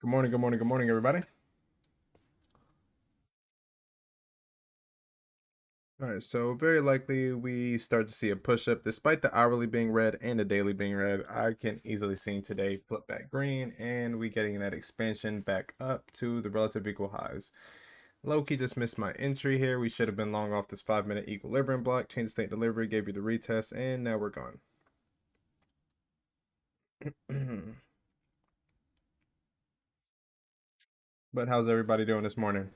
Good morning, good morning, good morning, everybody. All right, so very likely we start to see a push-up despite the hourly being red and the daily being red. I can easily see today flip back green and we getting that expansion back up to the relative equal highs. Loki just missed my entry here. We should have been long off this 5-minute equilibrium block. Change state delivery, gave you the retest, and now we're gone. But how's everybody doing this morning?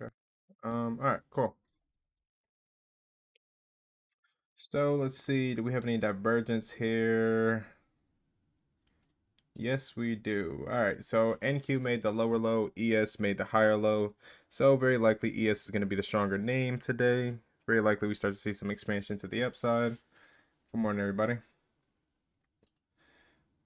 Okay. All right, cool. So let's see, do we have any divergence here? Yes, we do. All right, so NQ made the lower low, ES made the higher low. So very likely ES is going to be the stronger name today. Very likely we start to see some expansion to the upside. Good morning, everybody.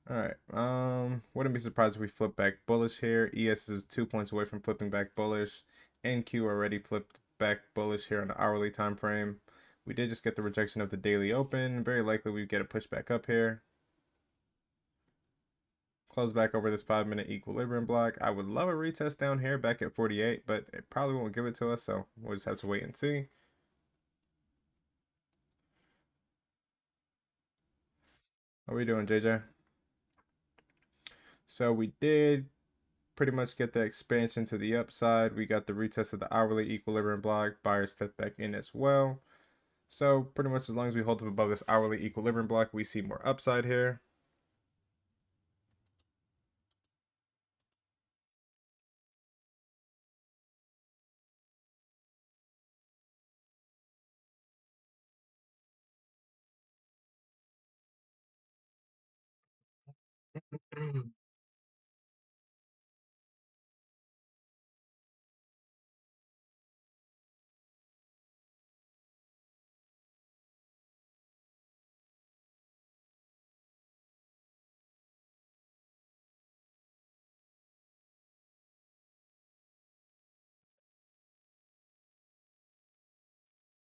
All right, wouldn't be surprised if we flip back bullish here. ES is 2 points away from flipping back bullish. NQ already flipped back bullish here on the hourly time frame. We did just get the rejection of the daily open. Very likely we get a pushback up here. Close back over this 5-minute equilibrium block. I would love a retest down here back at 48, but it probably won't give it to us, so we'll just have to wait and see. How are we doing, JJ? So we did pretty much get the expansion to the upside. We got the retest of the hourly equilibrium block. Buyers stepped back in as well. So pretty much as long as we hold up above this hourly equilibrium block, we see more upside here.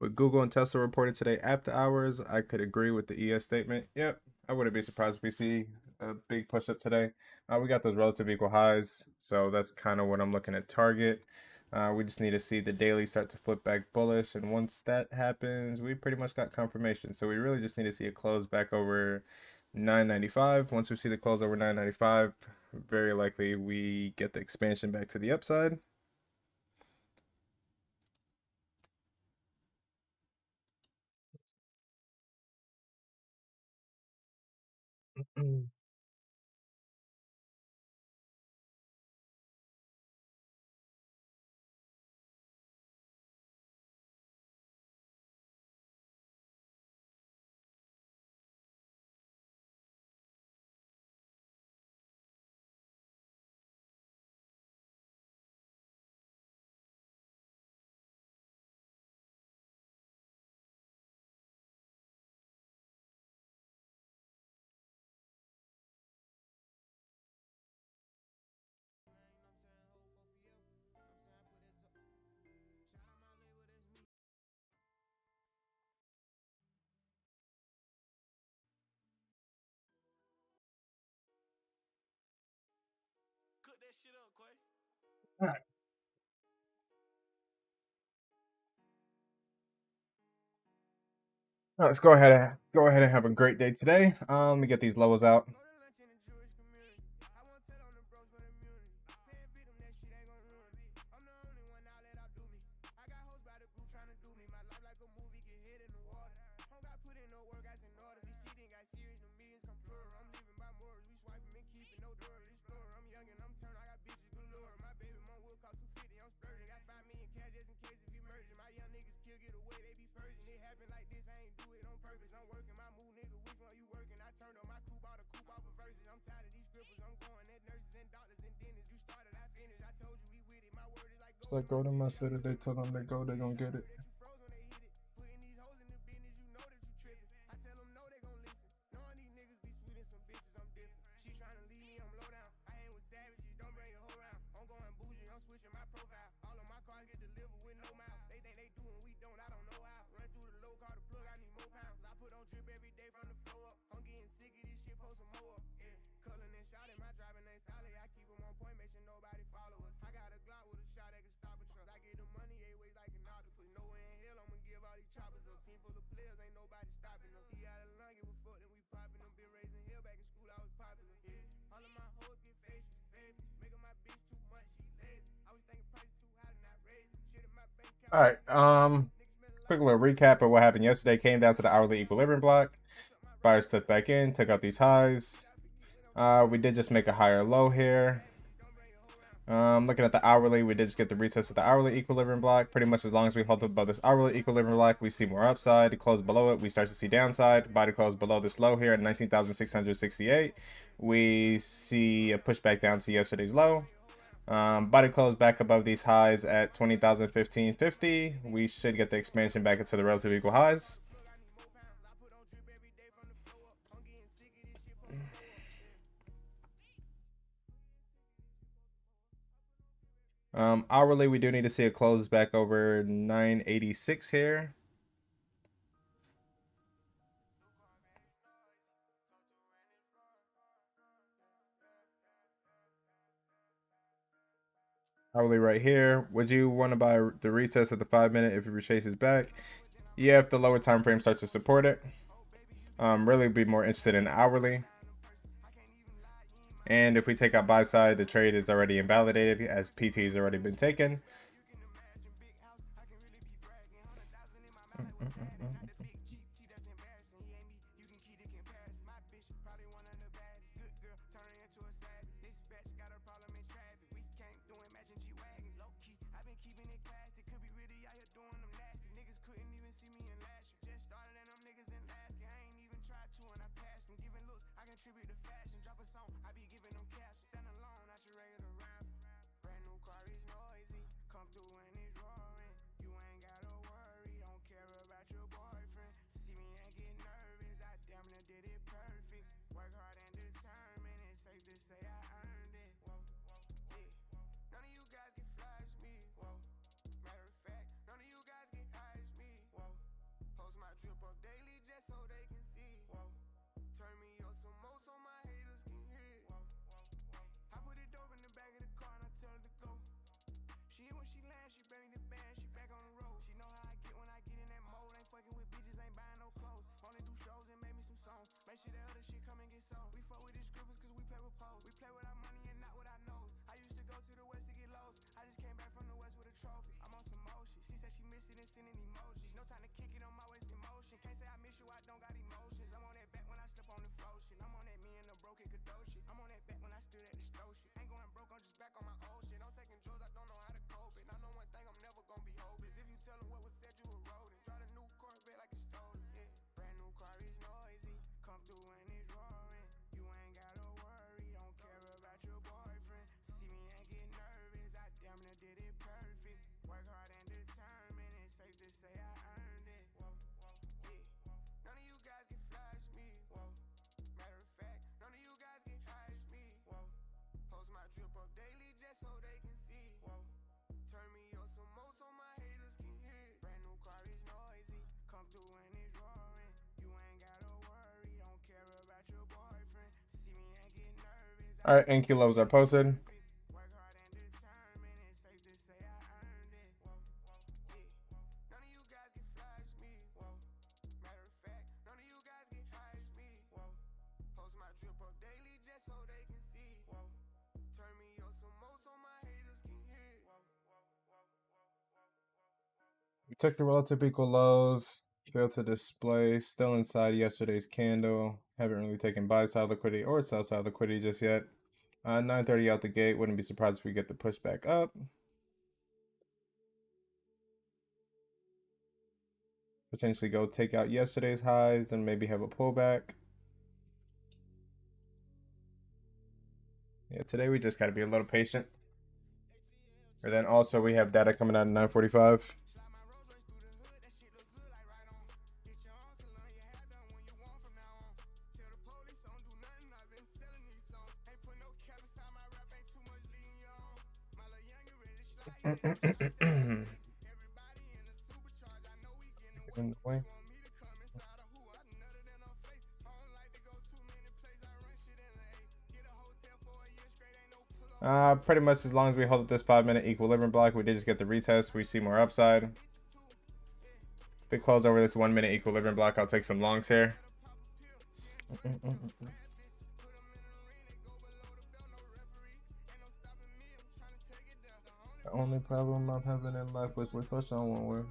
What Google and Tesla reported today after hours, I could agree with the ES statement. Yep, I wouldn't be surprised if we see a big push up today. We got those relative equal highs, so that's kind of what I'm looking at target. We just need to see the daily start to flip back bullish, and once that happens, we pretty much got confirmation. So we really just need to see a close back over 995. Once we see the close over 995, very likely we get the expansion back to the upside. All right. Let's go ahead and have a great day today. Let me get these levels out. It's like go to my city, they told them they go, they gonna get it. All right. Quick little recap of what happened yesterday. Came down to the hourly equilibrium block. Buyer stepped back in, took out these highs. We did just make a higher low here. Looking at the hourly, we did just get the retest of the hourly equilibrium block. Pretty much as long as we hold above this hourly equilibrium block, we see more upside. To close below it, we start to see downside. Buy to close below this low here at 19,668. We see a pushback down to yesterday's low. Buy to close back above these highs at 20,015.50. We should get the expansion back into the relative equal highs. Hourly, we do need to see a close back over 986 here. Hourly right here. Would you want to buy the retest of the 5-minute if it retraces back? Yeah, if the lower time frame starts to support it. Really be more interested in hourly. And if we take out buy side, the trade is already invalidated as PT has already been taken. All right, NQ levels are posted. We took the relative equal lows, failed to display, still inside yesterday's candle. Haven't really taken buy side liquidity or sell side liquidity just yet. 9:30 out the gate. Wouldn't be surprised if we get the push back up. Potentially go take out yesterday's highs and maybe have a pullback. Yeah, today we just got to be a little patient. And then also we have data coming out at 9:45. Pretty much as long as we hold up this 5-minute equilibrium block, we did just get the retest. We see more upside. If we close over this 1-minute equilibrium block, I'll take some longs here. The only problem I'm having in life was with push on one word.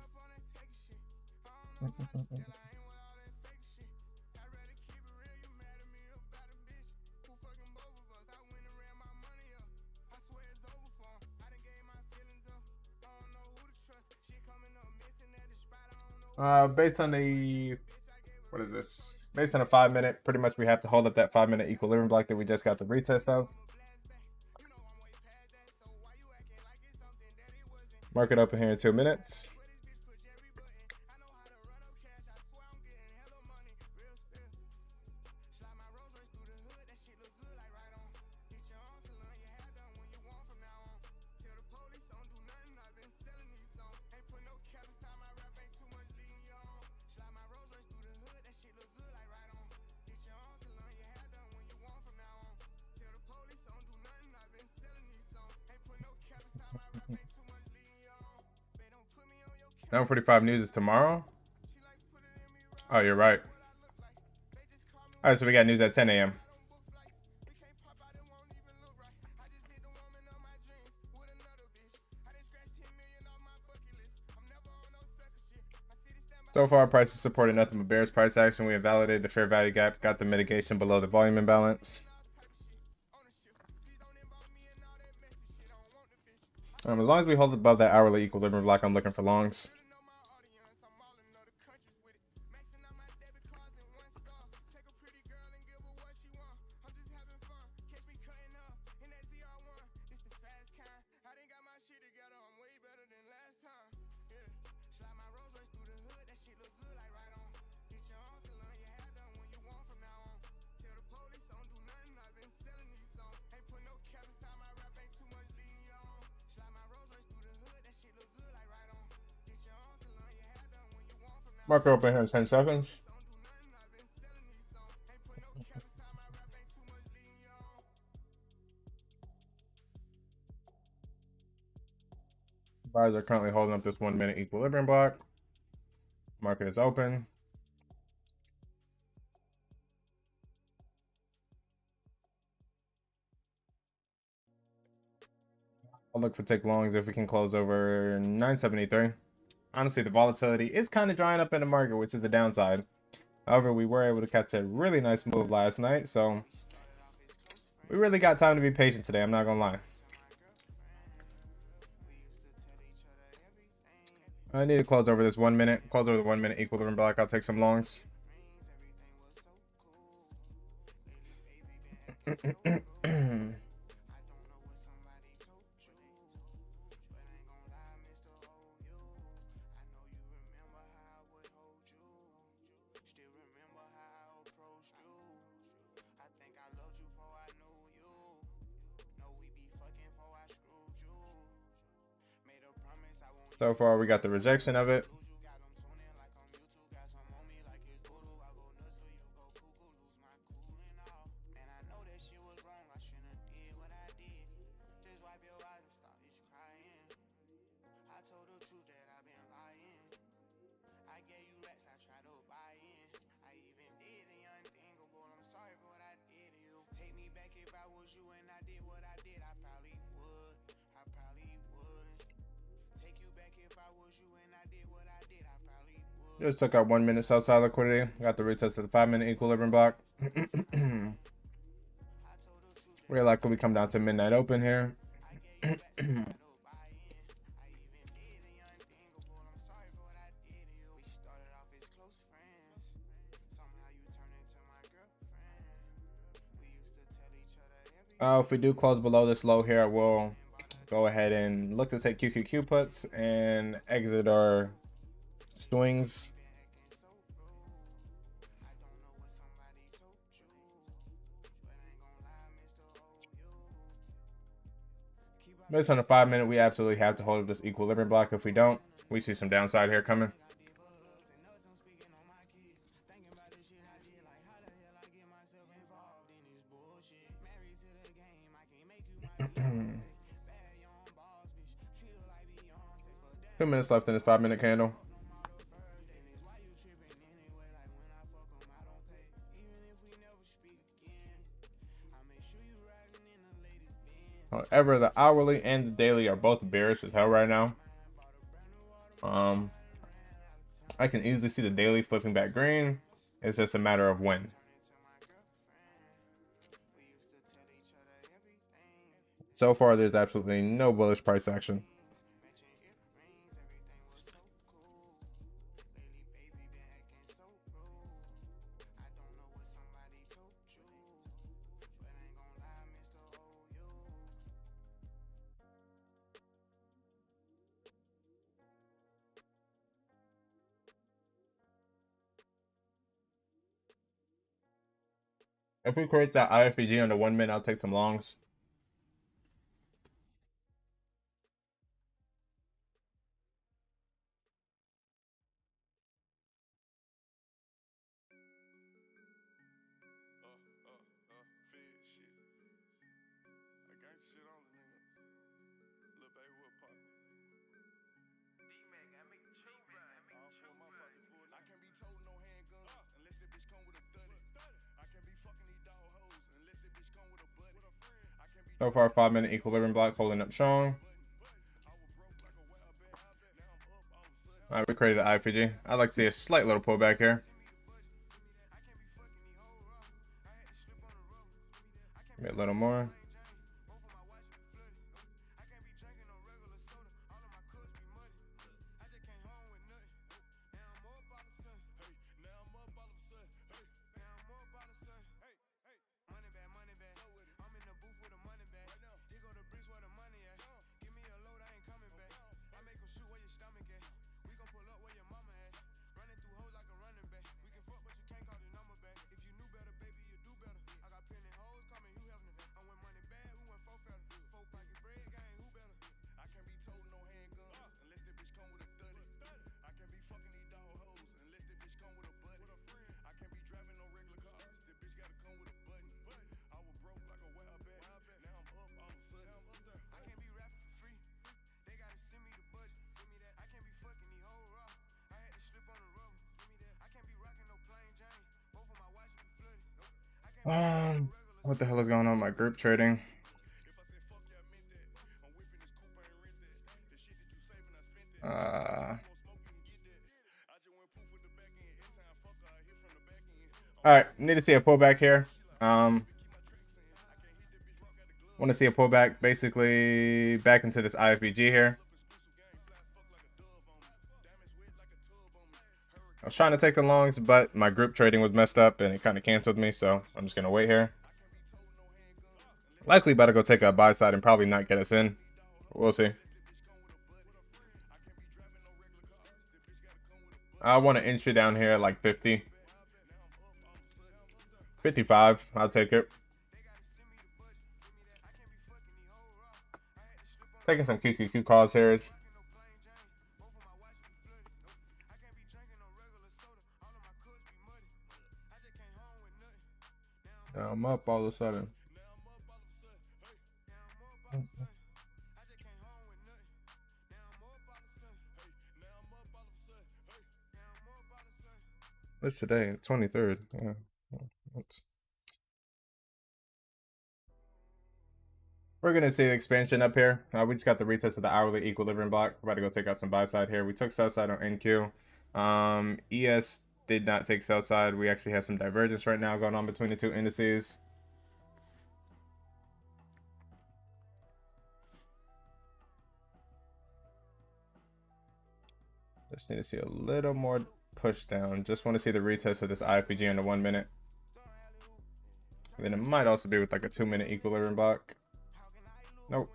Based on the, what is this? Based on a 5-minute, pretty much we have to hold up that 5-minute equilibrium block that we just got the retest of. Market open here in 2 minutes. Now 45 news is tomorrow. Oh, you're right. All right, so we got news at 10 a.m. So far, price is supporting nothing but bearish price action. We have validated the fair value gap, got the mitigation below the volume imbalance. As long as we hold above that hourly equilibrium block, I'm looking for longs. Market open here in 10 seconds. Buyers are currently holding up this 1-minute equilibrium block. Market is open. I'll look for take longs if we can close over 973. Honestly, the volatility is kind of drying up in the market, which is the downside. However, we were able to catch a really nice move last night, so we really got time to be patient today, I'm not gonna lie. I need to close over this 1 minute, close over the 1-minute equilibrium block. I'll take some longs. So far, we got the rejection of it. Just took out 1 minute sell side liquidity. Got the retest of the 5-minute equilibrium block. We're likely we come down to midnight open here. If we do close below this low here, I will go ahead and look to take QQQ puts and exit our swings. Based on the 5 minute, we absolutely have to hold up this equilibrium block. If we don't, we see some downside here coming. Two minutes left in this 5 minute candle. However, the hourly and the daily are both bearish as hell right now. I can easily see the daily flipping back green. It's just a matter of when. So far, there's absolutely no bullish price action. If we create that IFVG on the 1 minute, I'll take some longs. So far, 5 minute equilibrium block holding up strong. All right, we created an IFVG. I'd like to see a slight little pullback here. Maybe a little more. What the hell is going on with my group trading? All right, need to see a pullback here. Want to see a pullback basically back into this IFVG here. I was trying to take the longs, but my group trading was messed up and it kind of canceled me, so I'm just gonna wait here. Likely about to go take a buy side and probably not get us in. We'll see. I want an entry down here at like 50. 55, I'll take it. Taking some QQQ calls here. Now I'm up all of a sudden. What's today? 23rd. Yeah. We're going to see the expansion up here. We just got the retest of the hourly equilibrium block. We're about to go take out some buy side here. We took sell side on NQ. ES did not take sell side. We actually have some divergence right now going on between the two indices. Just need to see a little more push down. Just want to see the retest of this IFVG in the 1 minute. And then it might also be with like a 2 minute equilibrium block. Nope.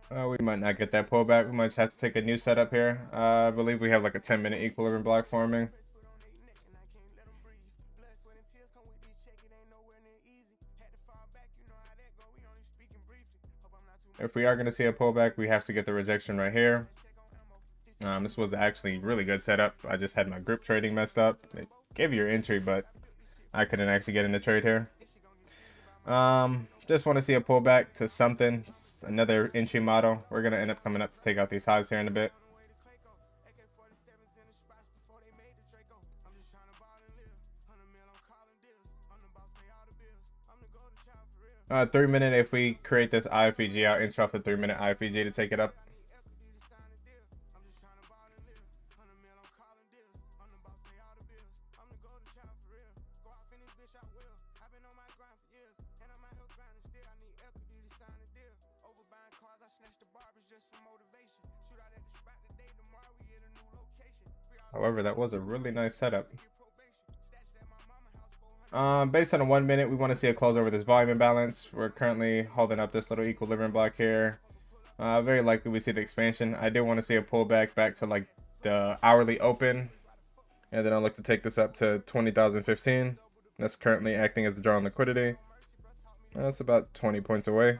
We might not get that pullback. We might just have to take a new setup here. I believe we have like a 10-minute equilibrium block forming. If we are going to see a pullback, we have to get the rejection right here. This was actually really good setup. I just had my grip trading messed up. It gave you your entry, but I couldn't actually get in the trade here. Just want to see a pullback to something. Another entry model. We're going to end up coming up to take out these highs here in a bit. 3-minute, if we create this IFEG, I'll enter off the 3-minute IFEG to take it up. However, that was a really nice setup. Based on a 1 minute, we want to see a close over this volume imbalance. We're currently holding up this little equilibrium block here. Very likely we see the expansion. I do want to see a pullback back to like the hourly open. And then I'll look to take this up to 20,015. That's currently acting as the draw on liquidity. That's about 20 points away.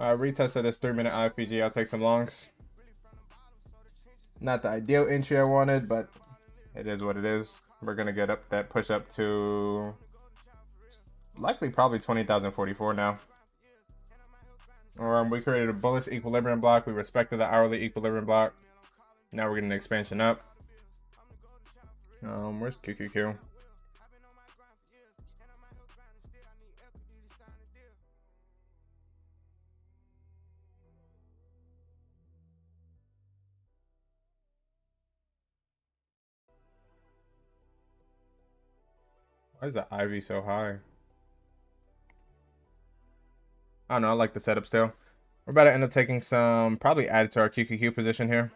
Retest of this 3-minute IFPG. I'll take some longs. Not the ideal entry I wanted, but it is what it is. We're gonna get up that push up to likely probably 20,044 now. We created a bullish equilibrium block. We respected the hourly equilibrium block. Now we're getting an expansion up. Where's QQQ? Why is the IV so high? I don't know. I like the setup still. We're about to end up taking some, probably added to our QQQ position here.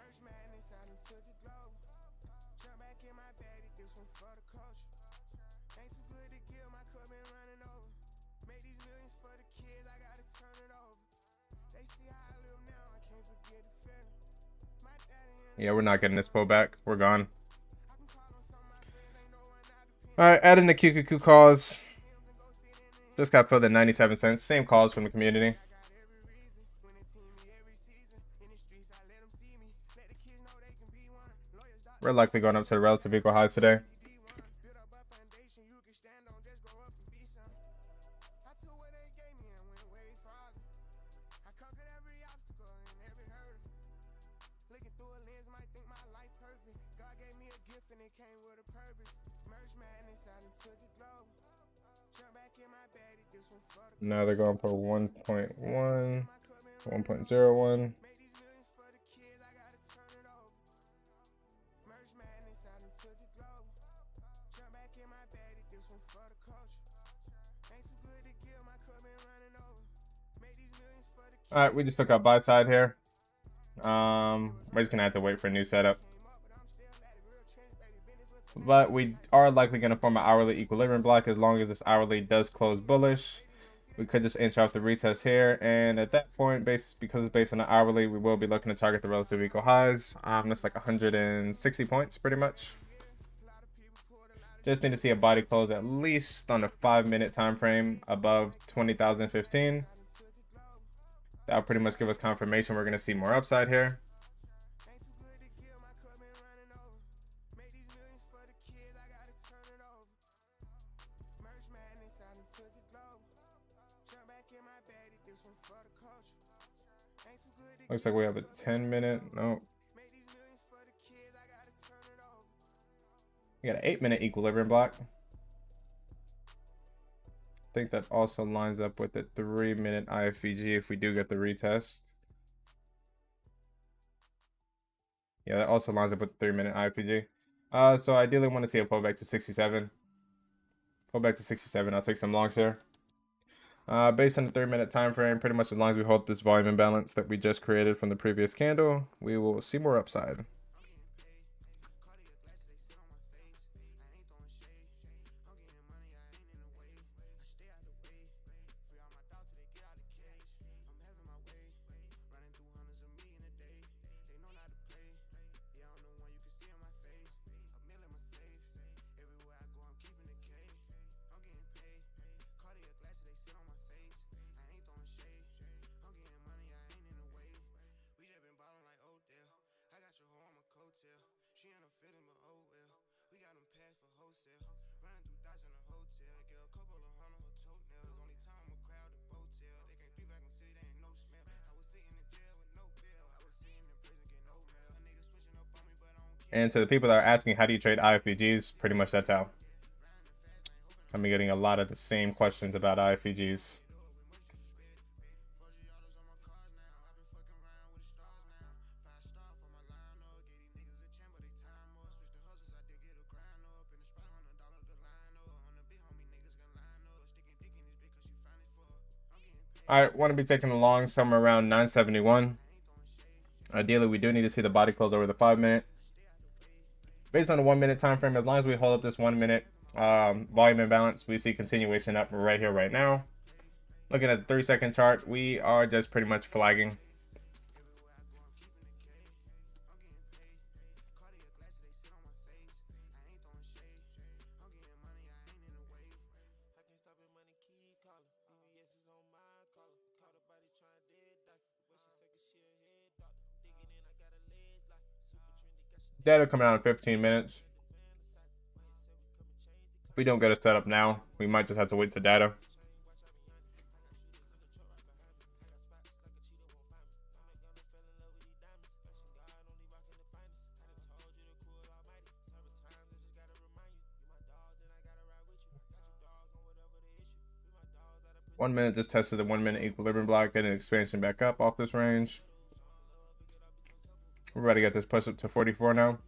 Yeah, we're not getting this pullback. We're gone. Alright, adding the QQQ calls. Just got filled at 97 cents. Same calls from the community. We're likely going up to the relative equal highs today. Now they're going for 1.1, 1.01. All right, we just took our buy side here. We're just gonna have to wait for a new setup. But we are likely gonna form an hourly equilibrium block as long as this hourly does close bullish. We could just enter off the retest here, and at that point, because it's based on the hourly, we will be looking to target the relative equal highs. That's like 160 points, pretty much. Just need to see a body close at least on a 5-minute time frame above 20,015. That'll pretty much give us confirmation we're going to see more upside here. Looks like we have a 10-minute. No. We got an 8-minute equilibrium block. think that also lines up with the 3-minute IFVG if we do get the retest. Yeah, that also lines up with the 3-minute IFVG. So I ideally want to see a pullback to 67. Pullback to 67. I'll take some longs here. Based on the 3-minute time frame, pretty much as long as we hold this volume imbalance that we just created from the previous candle, we will see more upside. And to the people that are asking, how do you trade IFVGs? Pretty much that's how. I'm getting a lot of the same questions about IFVGs. I want to be taking along somewhere around 971. Ideally, we do need to see the body close over the 5-minute. Based on the 1-minute time frame, as long as we hold up this 1-minute volume imbalance, we see continuation up right here, right now. Looking at the 3-second chart, we are just pretty much flagging. Data coming out in 15 minutes. If we don't get a setup now, we might just have to wait to data. One minute just tested the 1-minute equilibrium block, getting an expansion back up off this range. We're about to get this push up to 44 now.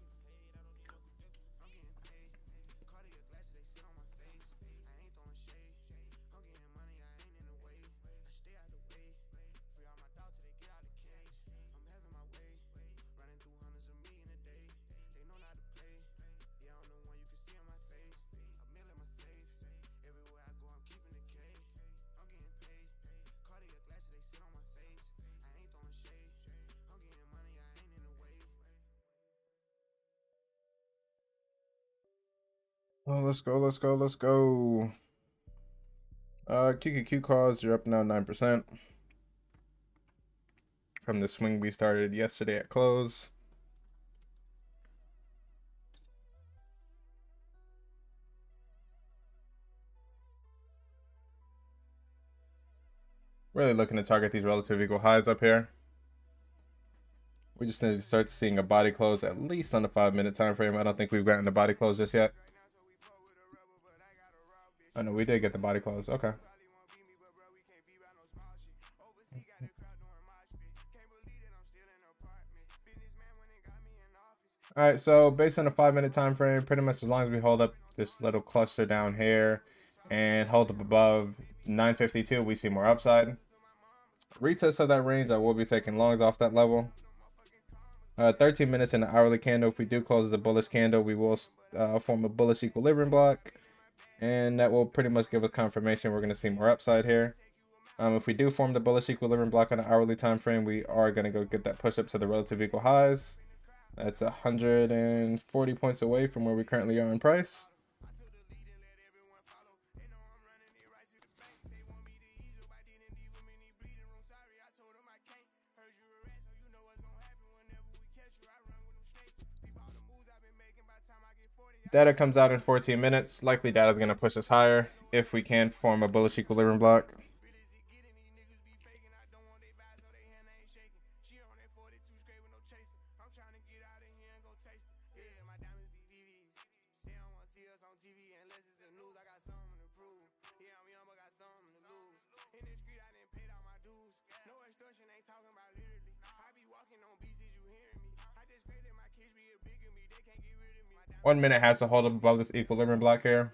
Oh, let's go, let's go, let's go. QQQ calls, you're up now 9%. From the swing we started yesterday at close. Really looking to target these relative equal highs up here. We just need to start seeing a body close at least on the 5-minute time frame. I don't think we've gotten the body close just yet. Oh no, we did get the body close. Okay. All right, so based on the 5-minute time frame, pretty much as long as we hold up this little cluster down here and hold up above 952, we see more upside. Retest of that range, I will be taking longs off that level. 13 minutes in the hourly candle. If we do close the bullish candle, we will form a bullish equilibrium block, and that will pretty much give us confirmation we're going to see more upside here. If we do form the bullish equilibrium block on the hourly time frame, we are going to go get that push up to the relative equal highs. That's 140 points away from where we currently are in price. Data comes out in 14 minutes. Likely data is going to push us higher if we can form a bullish equilibrium block. 1 minute has to hold up above this equilibrium block here.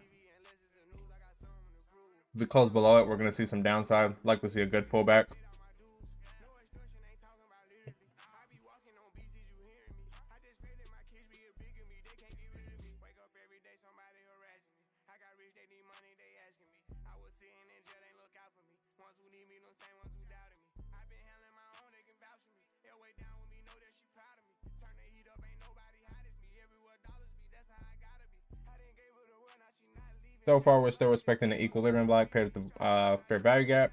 If we close below it, we're going to see some downside. Likely see a good pullback. So far, we're still respecting the equilibrium block paired with the fair value gap.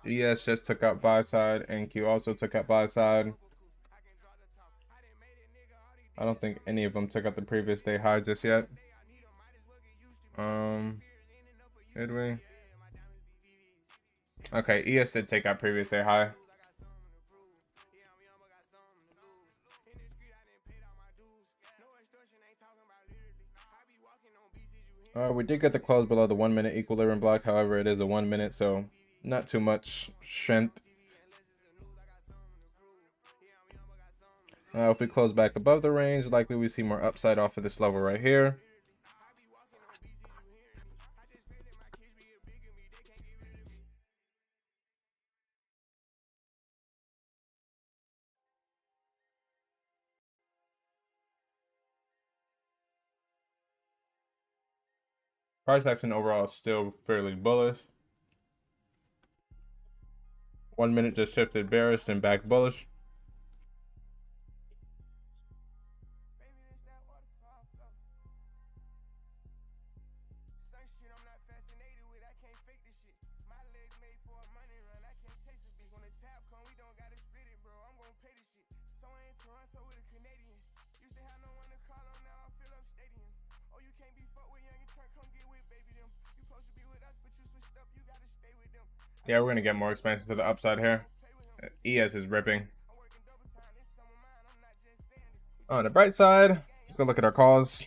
ES just took out buy side. NQ also took out buy side. I don't think any of them took out the previous day high just yet. Did we? Okay, ES did take out previous day high. We did get the close below the 1 minute equilibrium block. However, it is a 1 minute, so not too much strength. If we close back above the range, likely we see more upside off of this level right here. Price action overall is still fairly bullish. 1 minute just shifted bearish and back bullish. Yeah, we're gonna get more expansion to the upside here. ES is ripping. On the bright side, let's go look at our calls.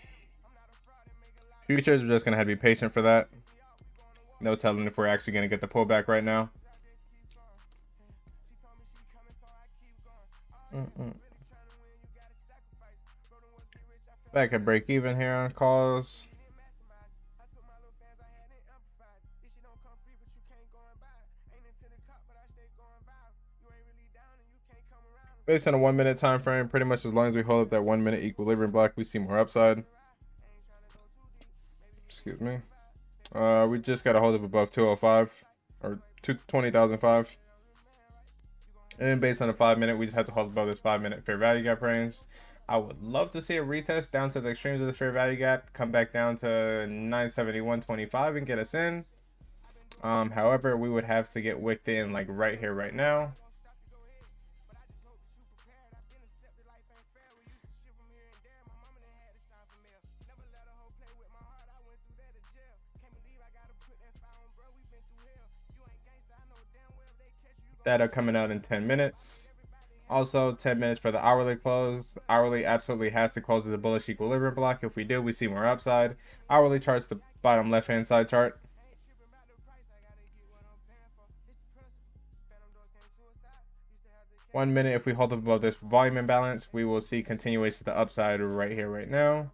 Futures, we're just gonna have to be patient for that. No telling if we're actually gonna get the pullback right now. Back at break even here on calls. Based on a 1 minute time frame, pretty much as long as we hold up that 1 minute equilibrium block, we see more upside. Excuse me. We just got to hold up above 205 or 20,005. And based on a 5 minute, we just have to hold above this 5 minute fair value gap range. I would love to see a retest down to the extremes of the fair value gap, come back down to 971.25 and get us in. However, we would have to get wicked in like right here, right now. Data coming out in 10 minutes. Also, 10 minutes for the hourly close. Hourly absolutely has to close as a bullish equilibrium block. If we do, we see more upside. Hourly chart's the bottom left-hand side chart. One minute, if we hold up above this volume imbalance, we will see continuation to the upside right here, right now.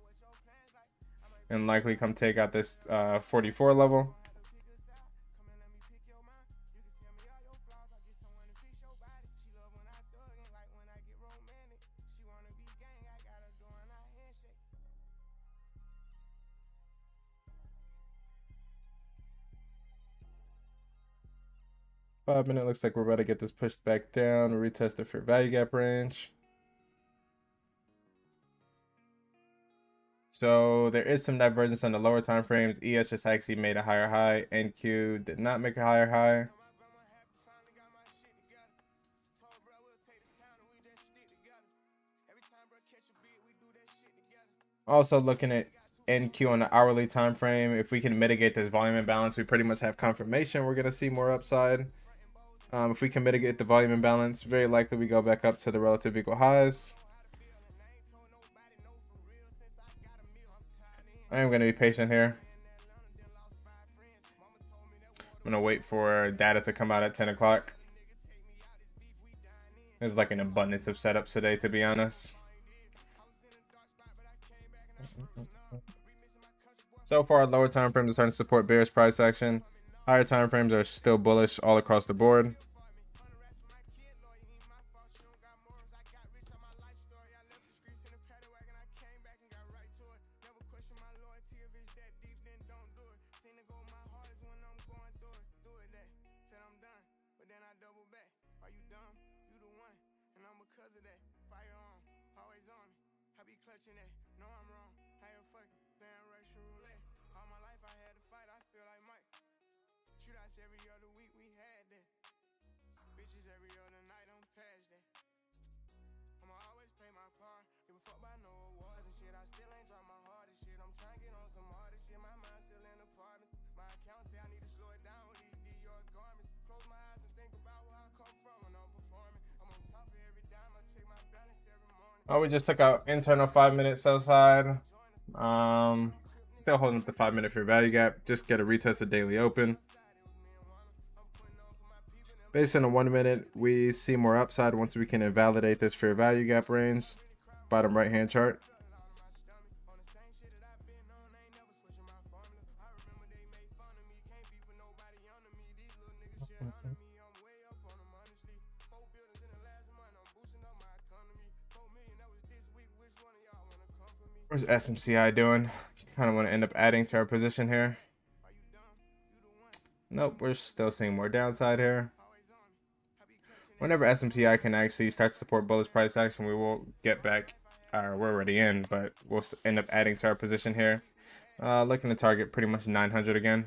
And likely come take out this 44 level. Five minute looks like we're about to get this pushed back down, retest the fair value gap range. So there is some divergence on the lower time frames. ES just actually made a higher high. NQ did not make a higher high. Also looking at NQ on the hourly time frame, if we can mitigate this volume imbalance, we pretty much have confirmation we're going to see more upside. If we can mitigate the volume imbalance, very likely we go back up to the relative equal highs. I am going to be patient here. I'm going to wait for data to come out at 10 o'clock. There's like an abundance of setups today, to be honest. So far, lower time frames are starting to support bearish price action. Higher time frames are still bullish all across the board. Oh, we just took out internal 5-minute sell side. Still holding up the 5-minute fair value gap. Just get a retest of daily open. Based on a 1 minute, we see more upside once we can invalidate this fair value gap range. Bottom right hand chart. Where's SMCI doing? Kind of want to end up adding to our position here. Nope, we're still seeing more downside here. Whenever SMCI can actually start to support bullish price action, we will get back. We're already in, but we'll end up adding to our position here. Looking to target pretty much 900 again.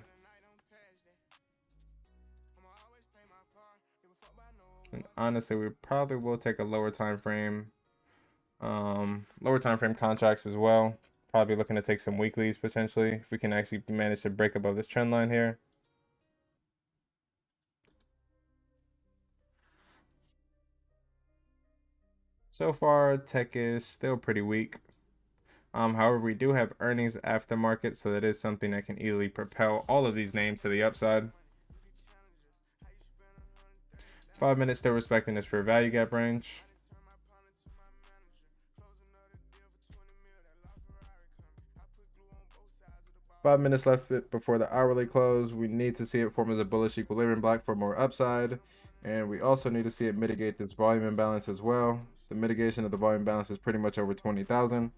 And honestly, we probably will take a lower time frame. Lower time frame contracts as well. Probably looking to take some weeklies potentially if we can actually manage to break above this trend line here. So far, tech is still pretty weak. However, we do have earnings after market, so that is something that can easily propel all of these names to the upside. 5 minutes still respecting this fair value gap range. Five minutes left before the hourly close. We need to see it form as a bullish equilibrium block for more upside. And we also need to see it mitigate this volume imbalance as well. The mitigation of the volume balance is pretty much over 20,000.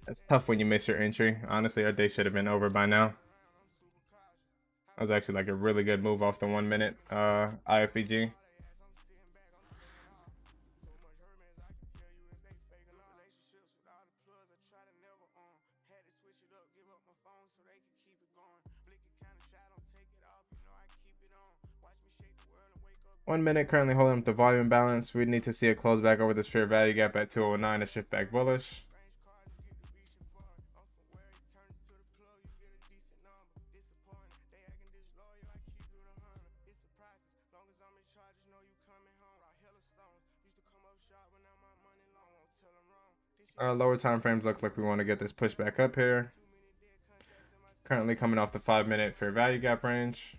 It's tough when you miss your entry. Honestly, our day should have been over by now. That was actually like a really good move off the 1 minute IFBG. One minute currently holding up the volume balance. We need to see a close back over this fair value gap at 209 to shift back bullish. Lower time frames look like we want to get this push back up here. Currently coming off the 5 minute fair value gap range.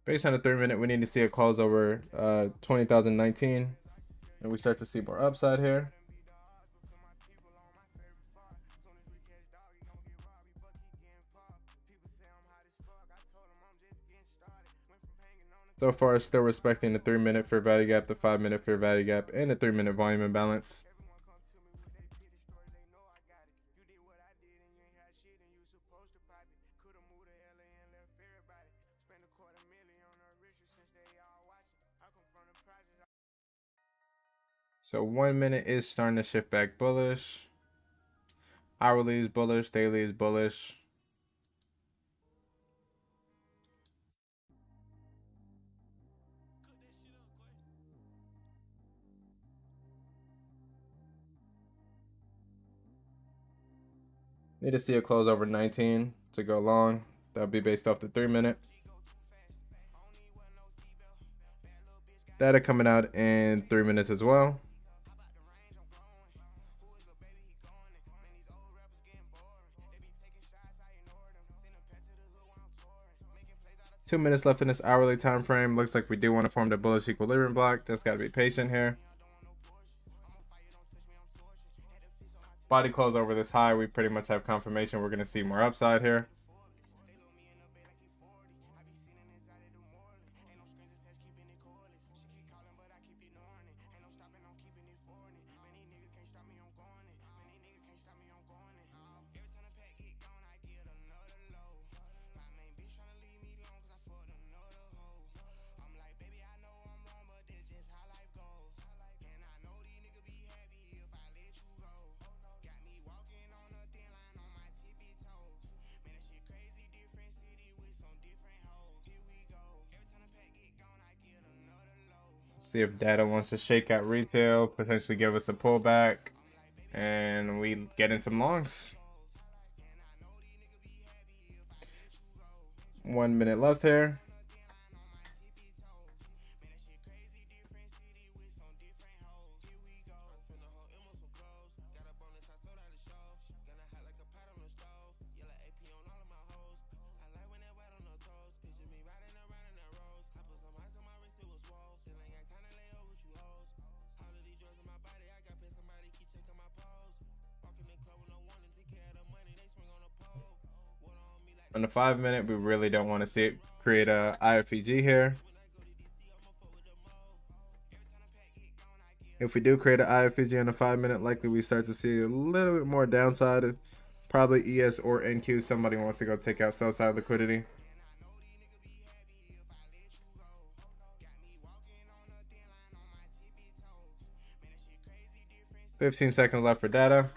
Based on the 3 minute, we need to see a close over 20,019, and we start to see more upside here. So far, still respecting the 3 minute fair value gap, the 5 minute fair value gap, and the 3 minute volume imbalance. So 1 minute is starting to shift back bullish. Hourly is bullish. Daily is bullish. Need to see a close over 19 to go long. That'll be based off the 3 minute. Data coming out in 3 minutes as well. Two minutes left in this hourly time frame. Looks like we do want to form the bullish equilibrium block. Just got to be patient here. Body close over this high. We pretty much have confirmation we're going to see more upside here. See if data wants to shake out retail, potentially give us a pullback, and we get in some longs. 1 minute left here. On the 5 minute, we really don't want to see it create a IFPG here. If we do create an IFPG on a 5 minute, likely we start to see a little bit more downside. Probably ES or NQ. Somebody wants to go take out sell side liquidity. $15 seconds left for data.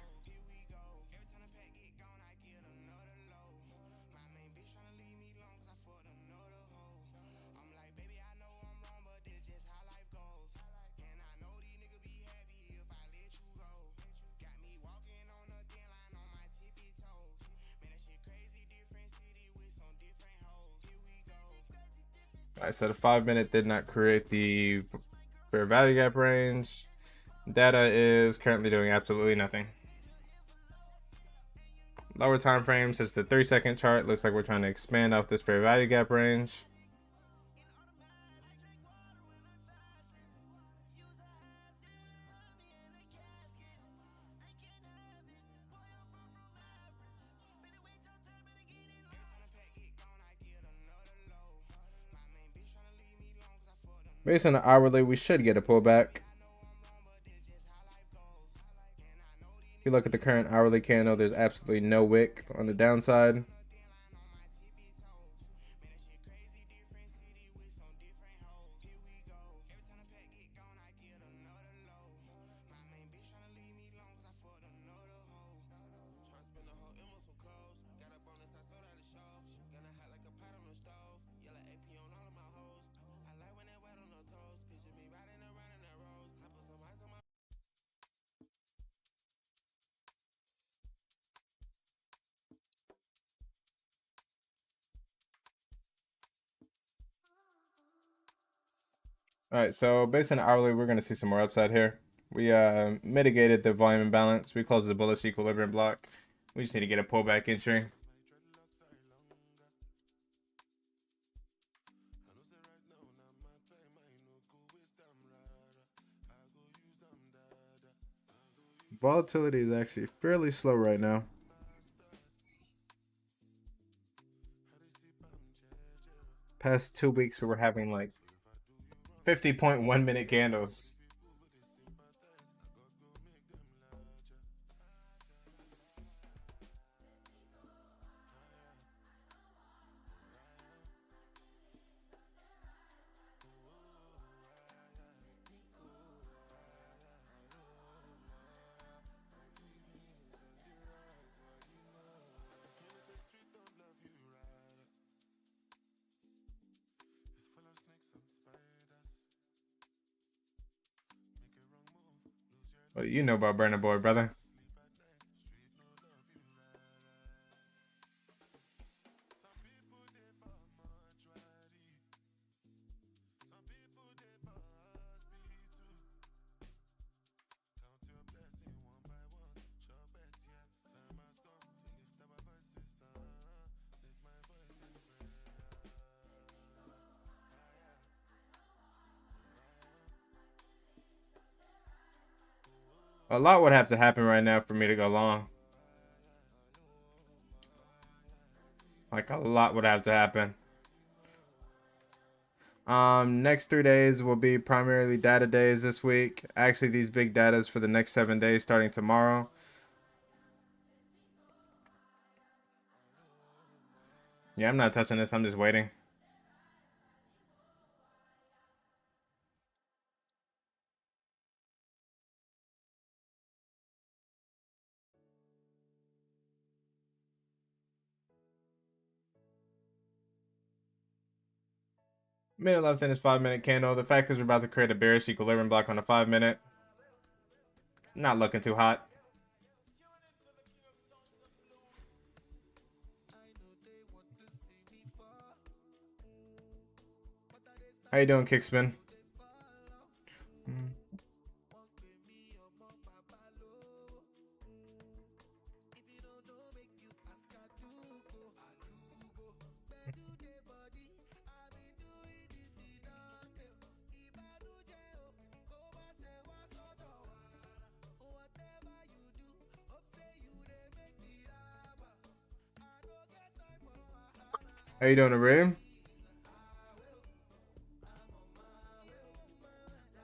Alright, so the 5 minute did not create the fair value gap range. Data is currently doing absolutely nothing. Lower time frames, it's the 3-second chart. Looks like we're trying to expand off this fair value gap range. Based on the hourly, we should get a pullback. If you look at the current hourly candle, there's absolutely no wick on the downside. All right, so based on hourly, we're going to see some more upside here. We mitigated the volume imbalance. We closed the bullish equilibrium block. We just need to get a pullback entry. Volatility is actually fairly slow right now. Past 2 weeks, we were having like 50.1 minute candles. What do you know about Burna Boy, brother? A lot would have to happen right now for me to go long. Like, a lot would have to happen. Next 3 days will be primarily data days this week. Actually, these big datas for the next 7 days starting tomorrow. Yeah, I'm not touching this. I'm just waiting. Minute left in this 5-minute candle. The fact is we're about to create a bearish equilibrium block on a 5-minute. It's not looking too hot. How you doing, Kickspin? How you doing, Arim?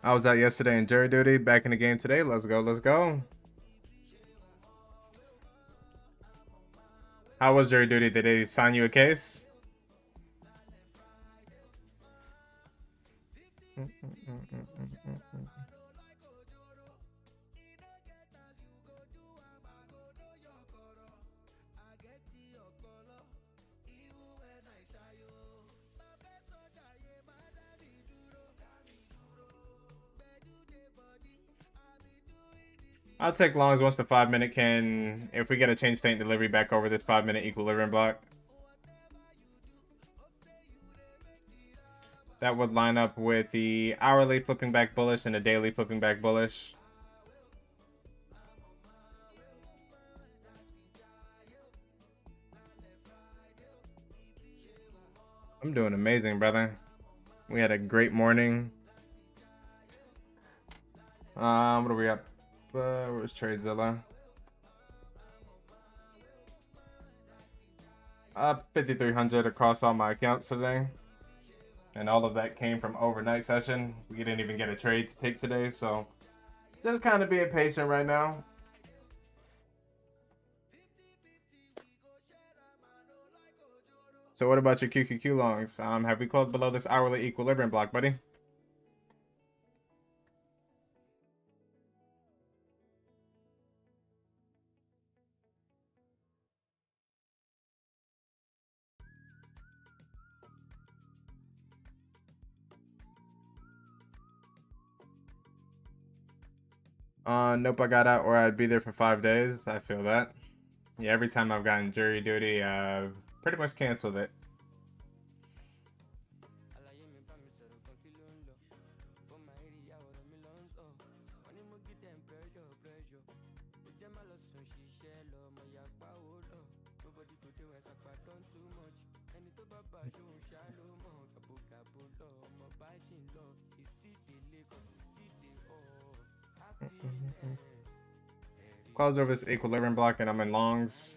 I was out yesterday in jury duty. Back in the game today. Let's go. Let's go. How was jury duty? Did they sign you a case? I'll take longs once the 5-minute can. If we get a change state delivery back over this 5-minute equilibrium block. That would line up with the hourly flipping back bullish and the daily flipping back bullish. I'm doing amazing, brother. We had a great morning. What are we up? Where's TradeZilla? Up 5,300 across all my accounts today. And all of that came from overnight session. We didn't even get a trade to take today, so just kind of being patient right now. So what about your QQQ longs? Have we closed below this hourly equilibrium block, buddy? Nope, I got out or I'd be there for 5 days. I feel that. Yeah, every time I've gotten jury duty, I've pretty much canceled it. Close over this equilibrium block and I'm in longs.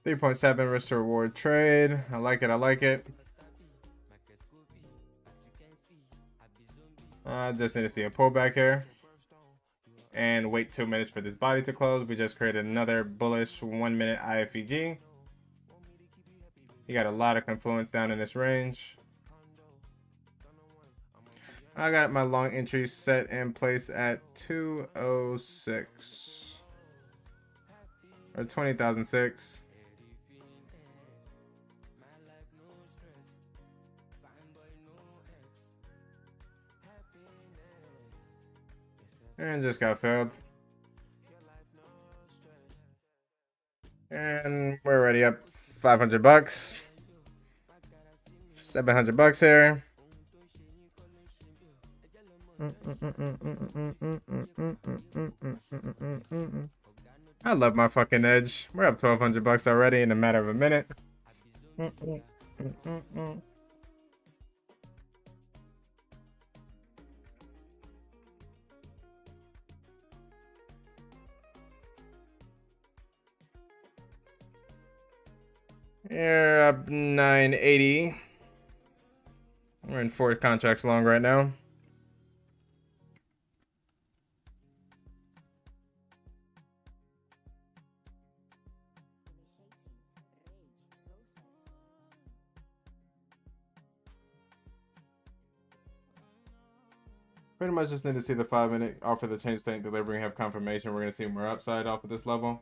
3.7 risk to reward trade. I like it. I like it. I just need to see a pullback here. And wait 2 minutes for this body to close. We just created another bullish 1 minute IFEG. You got a lot of confluence down in this range. I got my long entry set in place at 206 or 20,006. And just got failed. And we're already up 500 bucks. 700 bucks here. I love my fucking edge. We're up 1,200 bucks already in a matter of a minute. You're up 980. We're in 4 contracts long right now. Pretty much just need to see the 5-minute offer the change state delivery and have confirmation. We're going to see more upside off of this level.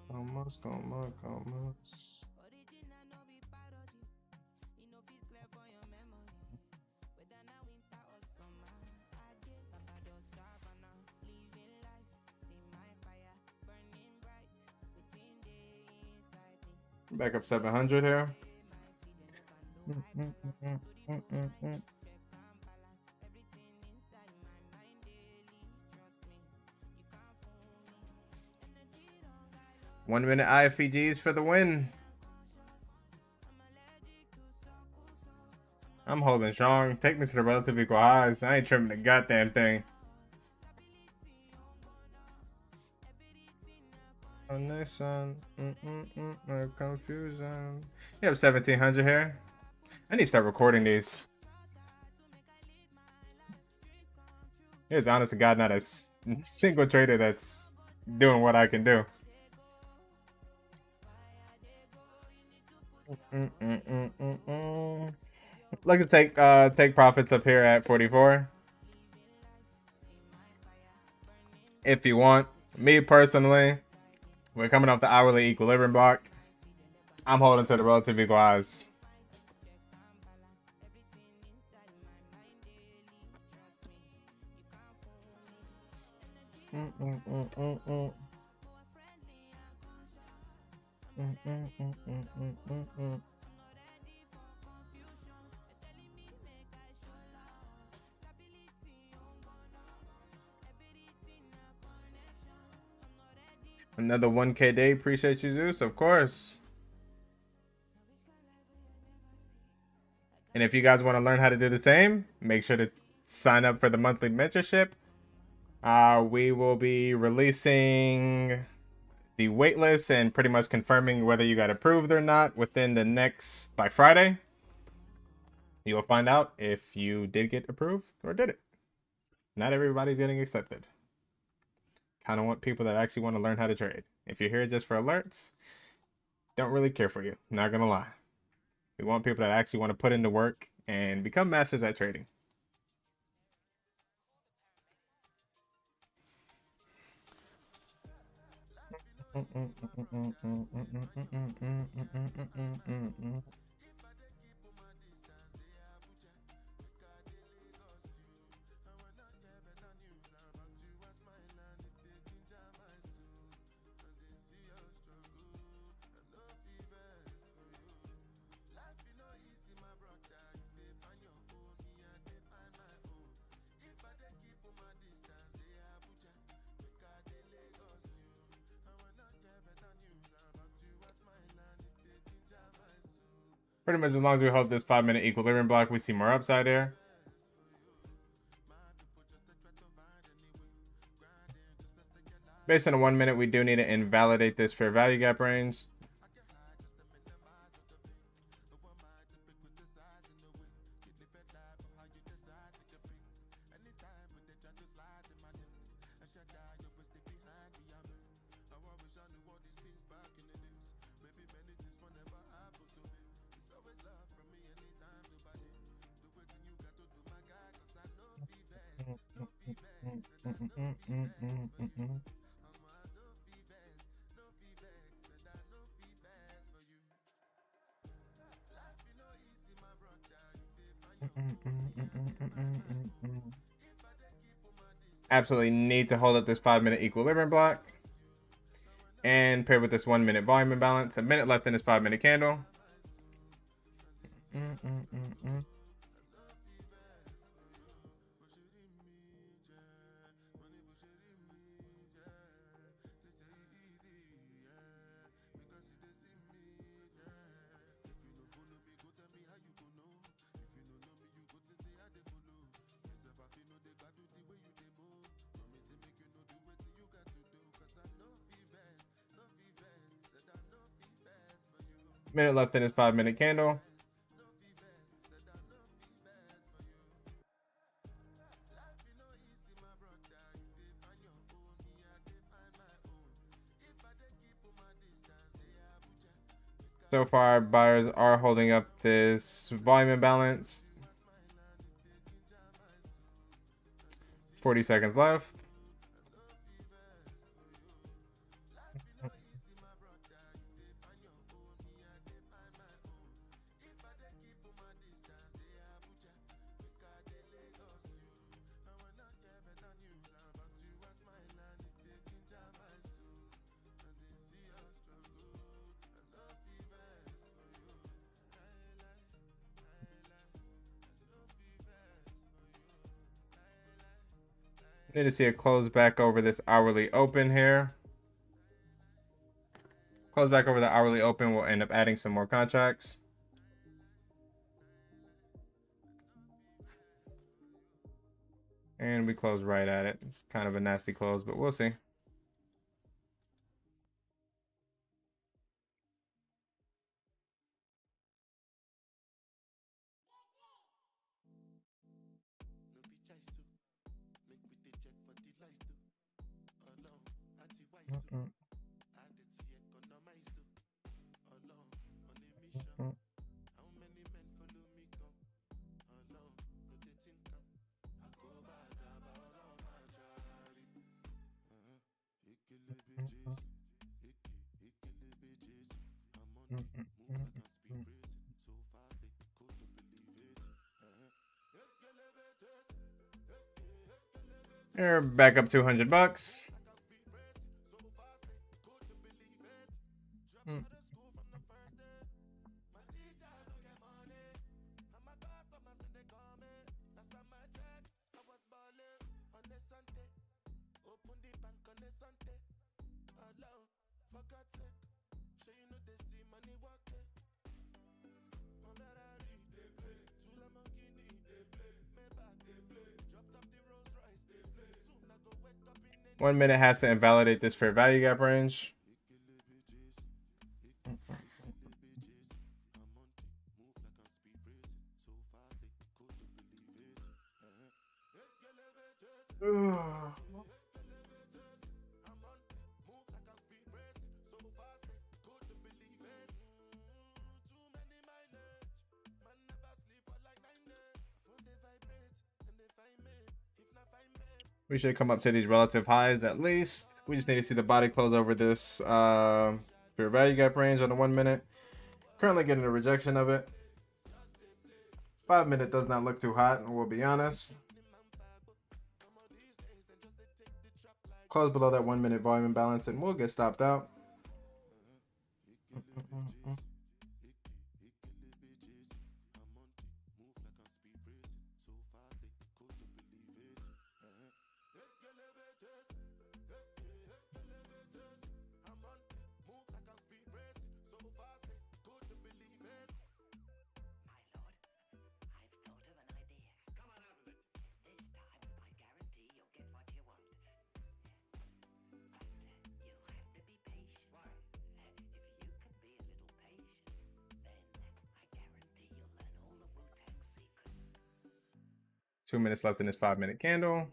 Almost. Back up 700 here. One minute IFEGs for the win. I'm holding strong. Take me to the relative equal highs. I ain't trimming the goddamn thing. On this one, confusion. You have 1,700 here. I need to start recording these. There's honest to God not a single trader that's doing what I can do. Look to take profits up here at 44. If you want. Me personally, we're coming off the hourly equilibrium block. I'm holding to the relative equal highs. Another 1K day. Appreciate you, Zeus. Of course. And if you guys want to learn how to do the same, make sure to sign up for the monthly mentorship. We will be releasing the waitlist and pretty much confirming whether you got approved or not within the next, by Friday. You will find out if you did get approved or did it. Not everybody's getting accepted. Kind of want people that actually want to learn how to trade. If you're here just for alerts, don't really care for you. Not gonna lie. We want people that actually want to put in the work and become masters at trading. Pretty much as long as we hold this 5-minute equilibrium block, we see more upside here. Based on the 1 minute, we do need to invalidate this fair value gap range. Absolutely need to hold up this 5 minute equilibrium block. And paired with this 1 minute volume imbalance. A minute left in this 5 minute candle. Minute left in this 5 minute candle. So far, buyers are holding up this volume imbalance. 40 seconds left. Need to see a close back over this hourly open here. Close back over the hourly open. We'll end up adding some more contracts. And we close right at it. It's kind of a nasty close, but we'll see. We're back up $200. One minute has to invalidate this fair value gap range. We should come up to these relative highs at least. We just need to see the body close over this fair value gap range on the 1 minute. Currently getting a rejection of it. 5 minute does not look too hot, we'll be honest. Close below that 1 minute volume imbalance and we'll get stopped out. 2 minutes left in this 5-minute candle.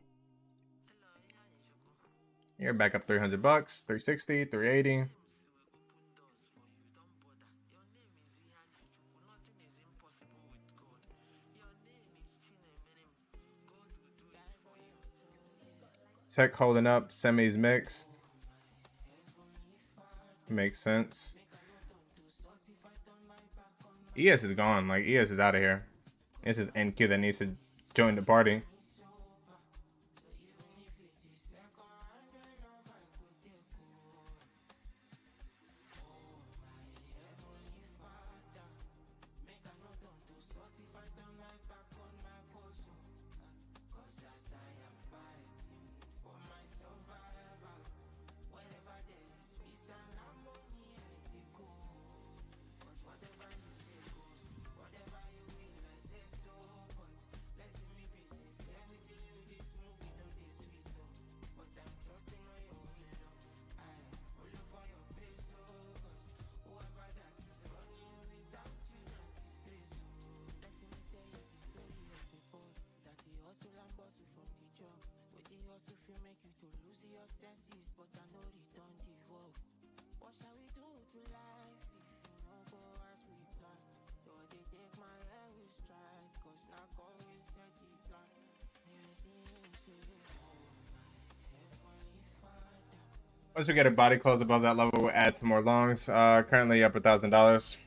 You're back up 300 bucks, 360, 380. Tech holding up, semis mixed. Makes sense. ES is gone. Like, ES is out of here. This is NQ that needs to join the party. Once we get a body close above that level, we'll add 2 more longs. Currently up $1,000.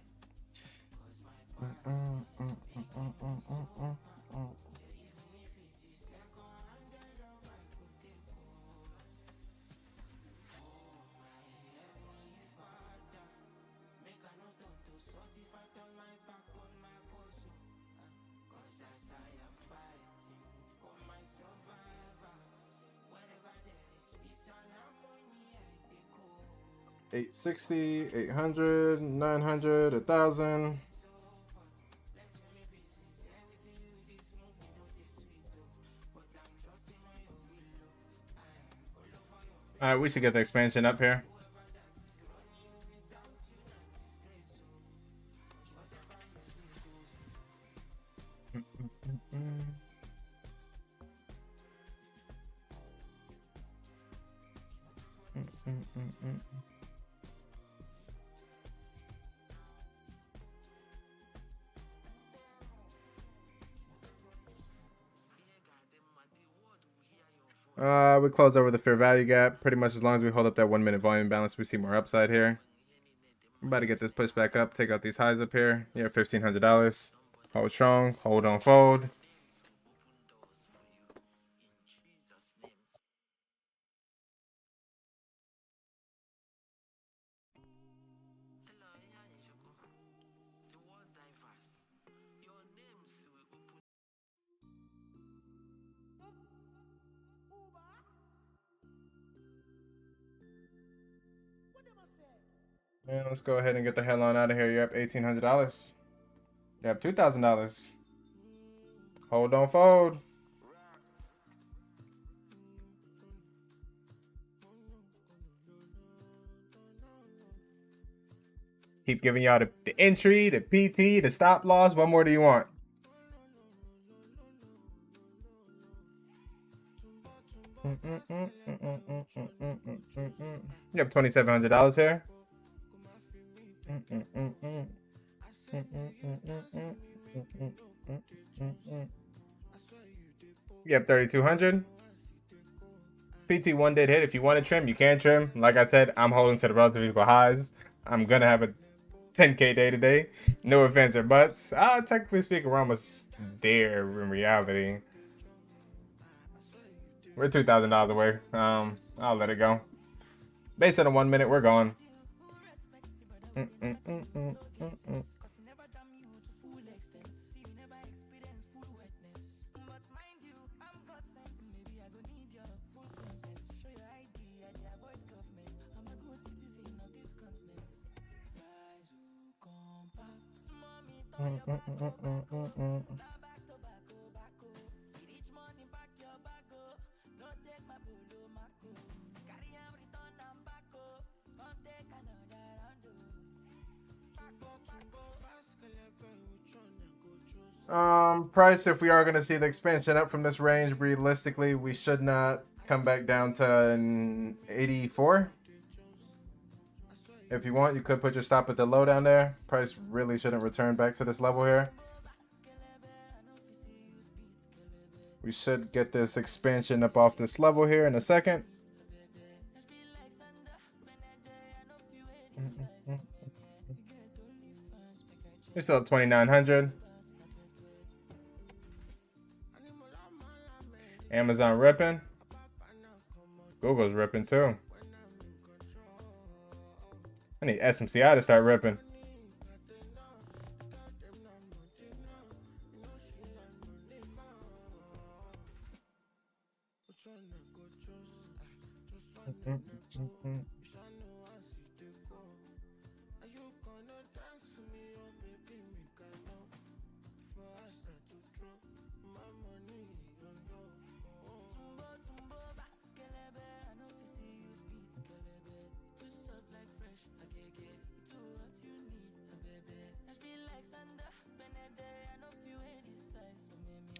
$860, $800, $900, $1,000. All right, we should get the expansion up here. We close over the fair value gap. Pretty much as long as we hold up that 1 minute volume balance, we see more upside here. We're about to get this push back up, take out these highs up here. Yeah, $1,500. Hold strong, hold on, fold. And let's go ahead and get the hell on out of here. You're up $1,800. You're up $2,000. Hold on, fold. Keep giving y'all the entry, the PT, the stop loss. What more do you want? You have $2,700 here. You have 3,200. PT1 did hit. If you want to trim, you can trim. Like I said, I'm holding to the relative equal highs. I'm gonna have a 10K day today. No offense or buts. Technically speaking, we're almost there in reality. We're $2,000 away. I'll let it go. Based on the 1 minute, we're gone. Price, if we are going to see the expansion up from this range, realistically, we should not come back down to an 84. If you want, you could put your stop at the low down there. Price really shouldn't return back to this level here. We should get this expansion up off this level here in a second. We're still at 2,900. Amazon ripping. Google's ripping too. I need SMCI to start ripping.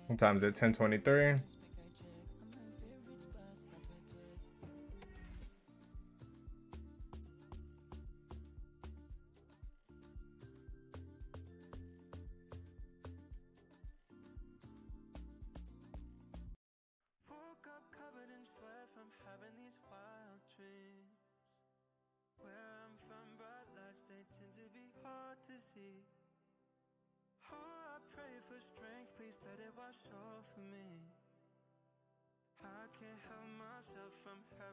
Sometimes at 1023.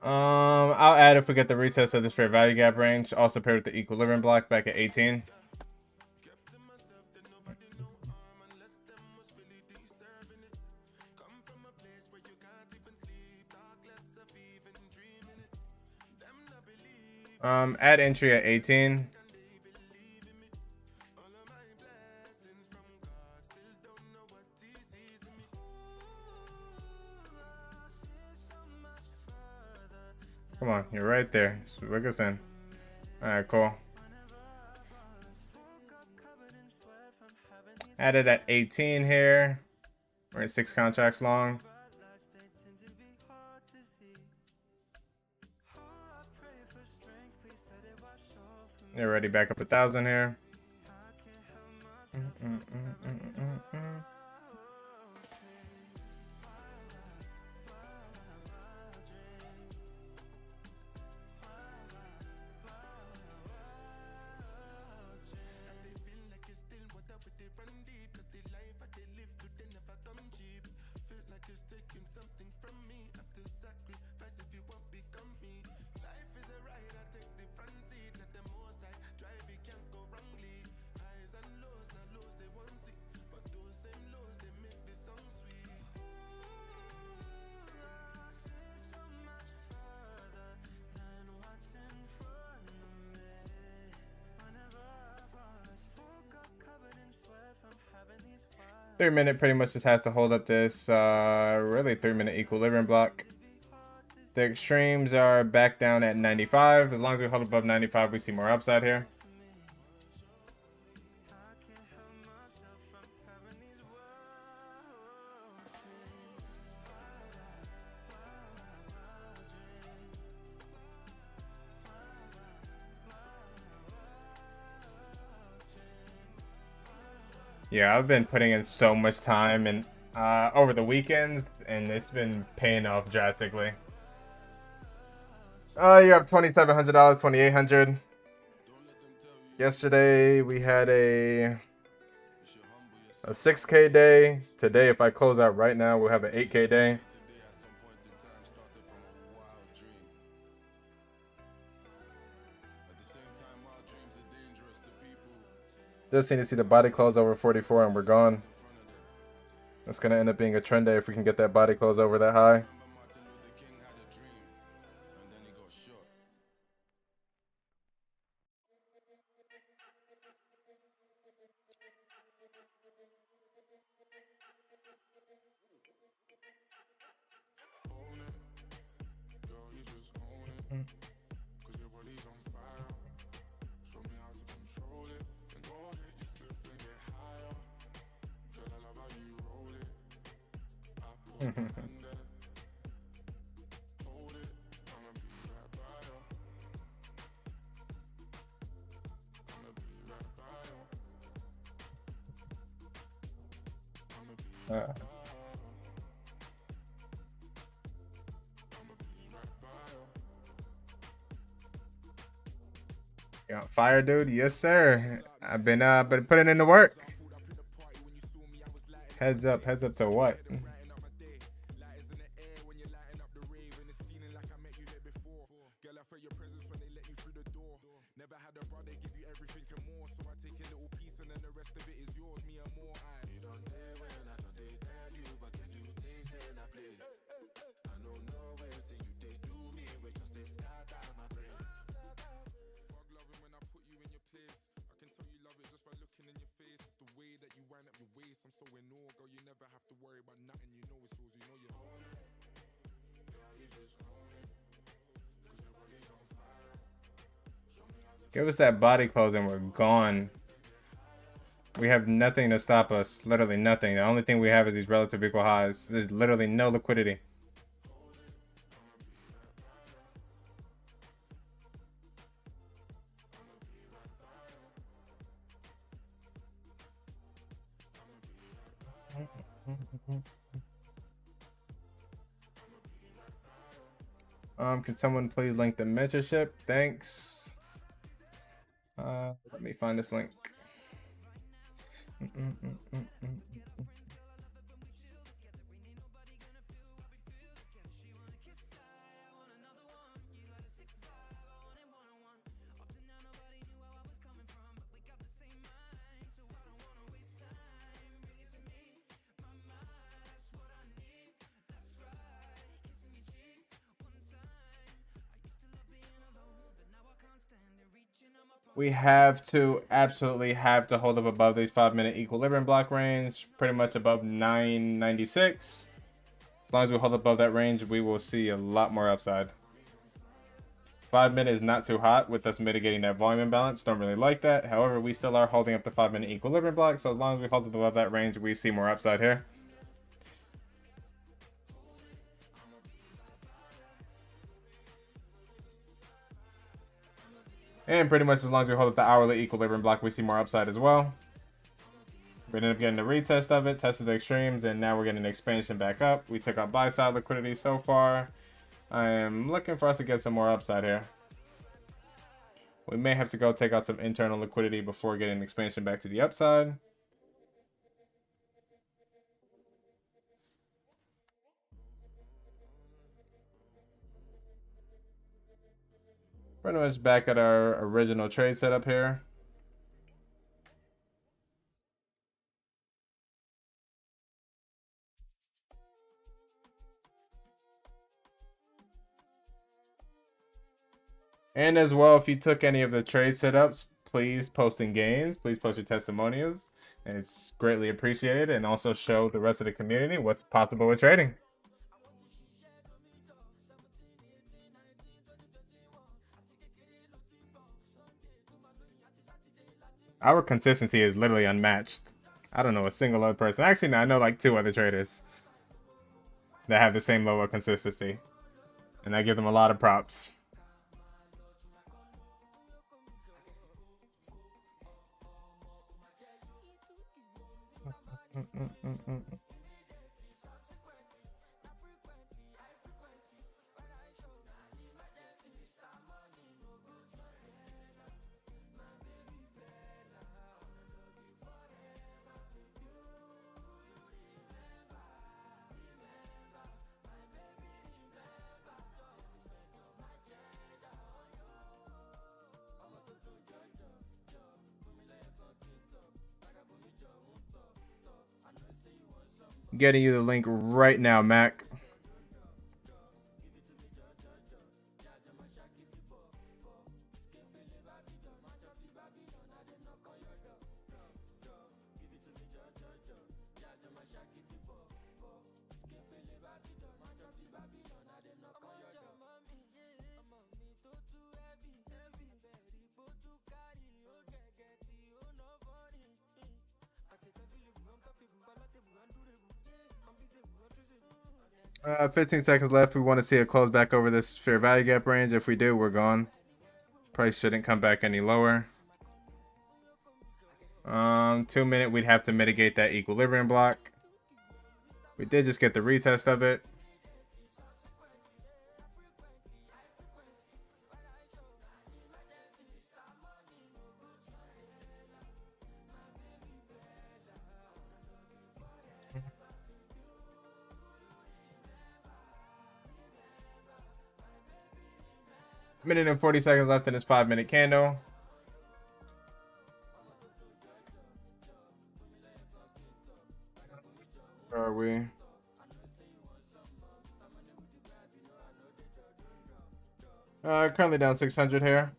I'll add if we get the recess of this fair value gap range. Also paired with the equilibrium block back at 18. Add entry at 18. Come on, you're right there. So look us in. Alright, cool. Added at 18 here. We're at 6 contracts long. You're already back up 1,000 here. Three-minute pretty much just has to hold up this really 3-minute equilibrium block. The extremes are back down at 95. As long as we hold above 95, we see more upside here. Yeah, I've been putting in so much time and over the weekend, and it's been paying off drastically. You have $2,700, $2,800. Yesterday we had a 6K day. Today, if I close out right now, we'll have an 8K day. Just need to see the body close over 44 and we're gone. That's going to end up being a trend day if we can get that body close over that high. Yeah, fire, dude. Yes, sir. I've been putting in the work. Heads up to what? Give us that body close and we're gone. We have nothing to stop us. Literally nothing. The only thing we have is these relative equal highs. There's literally no liquidity. Can someone please link the mentorship? Thanks. Let me find this link. We absolutely have to hold up above these 5-minute equilibrium block range, pretty much above 996. As long as we hold above that range, we will see a lot more upside. 5-minute is not too hot with us mitigating that volume imbalance. Don't really like that. However, we still are holding up the 5-minute equilibrium block, so as long as we hold up above that range, we see more upside here. And pretty much as long as we hold up the hourly equilibrium block, we see more upside as well. We ended up getting a retest of it, tested the extremes, and now we're getting an expansion back up. We took out buy side liquidity so far. I am looking for us to get some more upside here. We may have to go take out some internal liquidity before getting an expansion back to the upside. Pretty much back at our original trade setup here. And as well, if you took any of the trade setups, please post in gains. Please post your testimonials. And it's greatly appreciated. And also show the rest of the community what's possible with trading. Our consistency is literally unmatched. I don't know a single other person. Actually, no, I know like 2 other traders that have the same level of consistency. And I give them a lot of props. Getting you the link right now, Mac. 15 seconds left. We want to see a close back over this fair value gap range. If we do, we're gone. Price shouldn't come back any lower. 2 minute, we'd have to mitigate that equilibrium block. We did just get the retest of it. Minute and 40 seconds left in this 5-minute candle. Where are we? Currently down 600 here.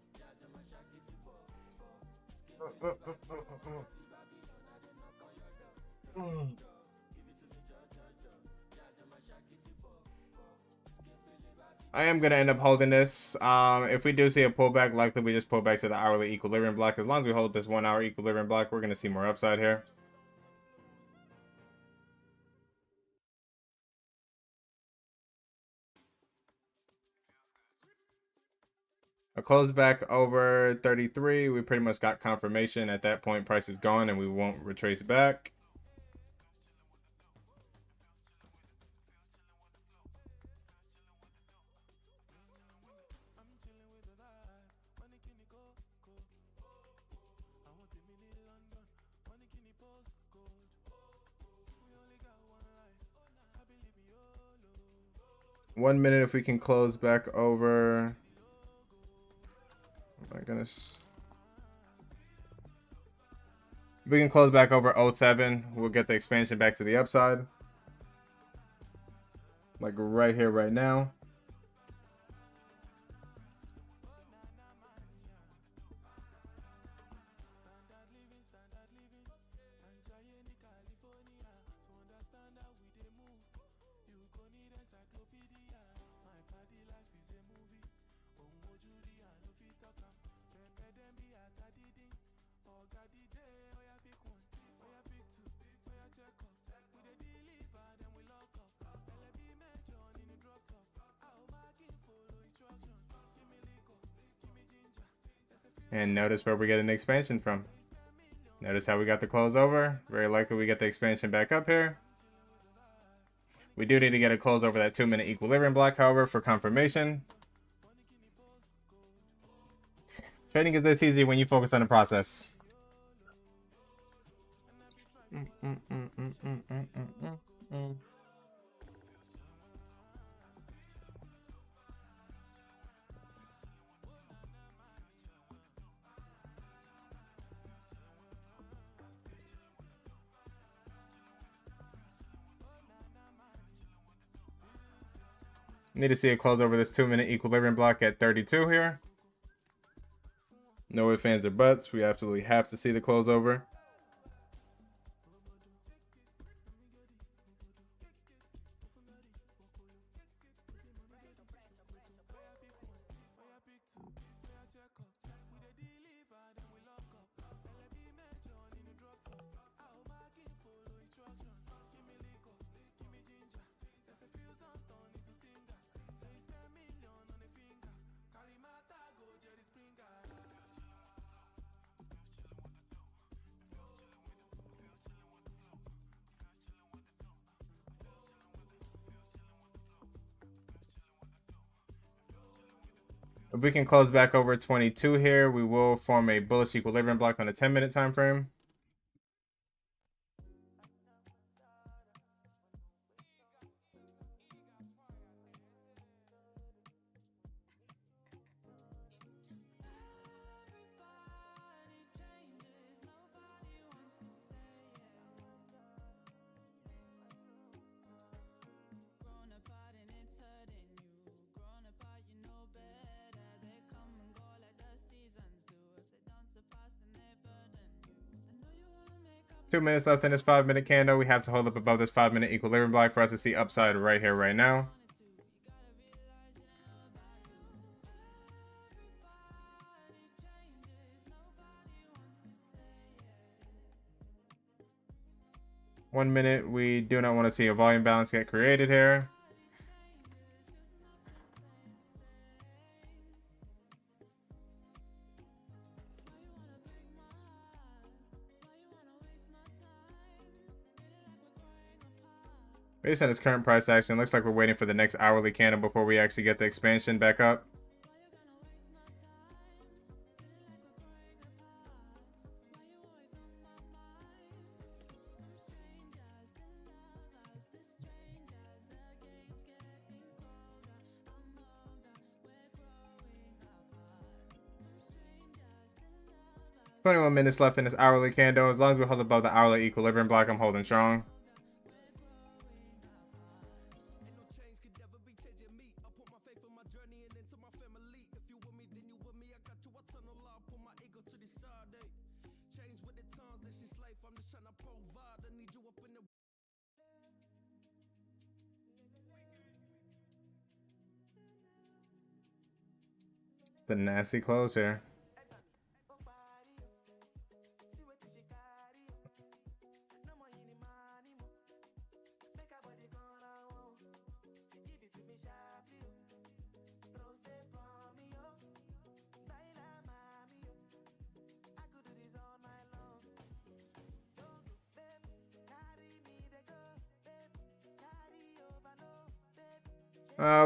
I am going to end up holding this. If we do see a pullback, likely we just pull back to the hourly equilibrium block. As long as we hold this 1 hour equilibrium block, we're going to see more upside here. A close back over 33. We pretty much got confirmation. At that point, price is gone and we won't retrace back. One minute if we can close back over. Oh my goodness. If we can close back over 07, we'll get the expansion back to the upside. Like right here, right now. And notice where we get an expansion from. Notice how we got the close over. Very likely we get the expansion back up here. We do need to get a close over that 2-minute equilibrium block, however, for confirmation. Trading is this easy when you focus on the process. Need to see a close over this 2-minute equilibrium block at 32 here. No ifs, ands, or buts. We absolutely have to see the close over. If we can close back over 22 here, we will form a bullish equilibrium block on a 10-minute time frame. Two minutes left in this 5-minute candle. We have to hold up above this 5-minute equilibrium block for us to see upside right here, right now. One minute, we do not want to see a volume balance get created here. Based on its current price action, looks like we're waiting for the next hourly candle before we actually get the expansion back up. "21 minutes left in this hourly candle. As long as we hold above the hourly equilibrium block, I'm holding strong." The nasty close here.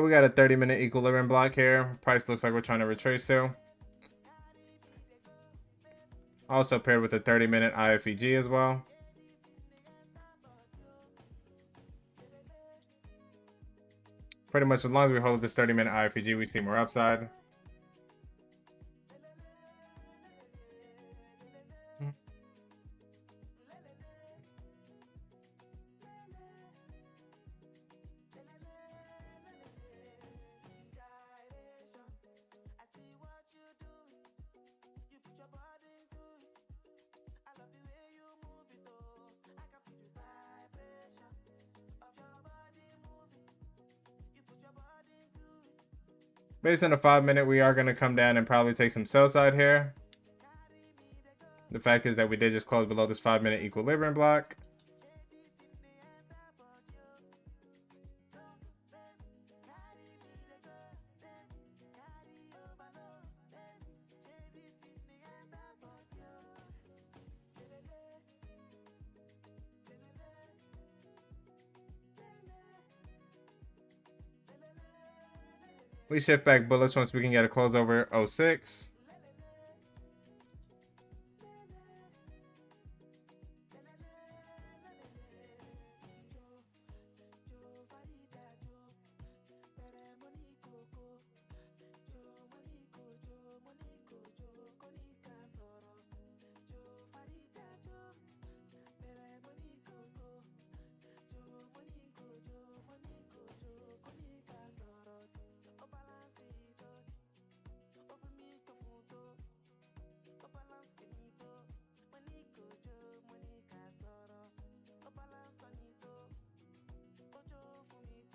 We got a 30-minute equilibrium block here. Price looks like we're trying to retrace to. Also paired with a 30-minute IFEG as well. Pretty much as long as we hold up this 30-minute IFEG, we see more upside. Based on the 5-minute, we are going to come down and probably take some sell side here. The fact is that we did just close below this 5-minute equilibrium block. We shift back bullets once we can get a close over 06.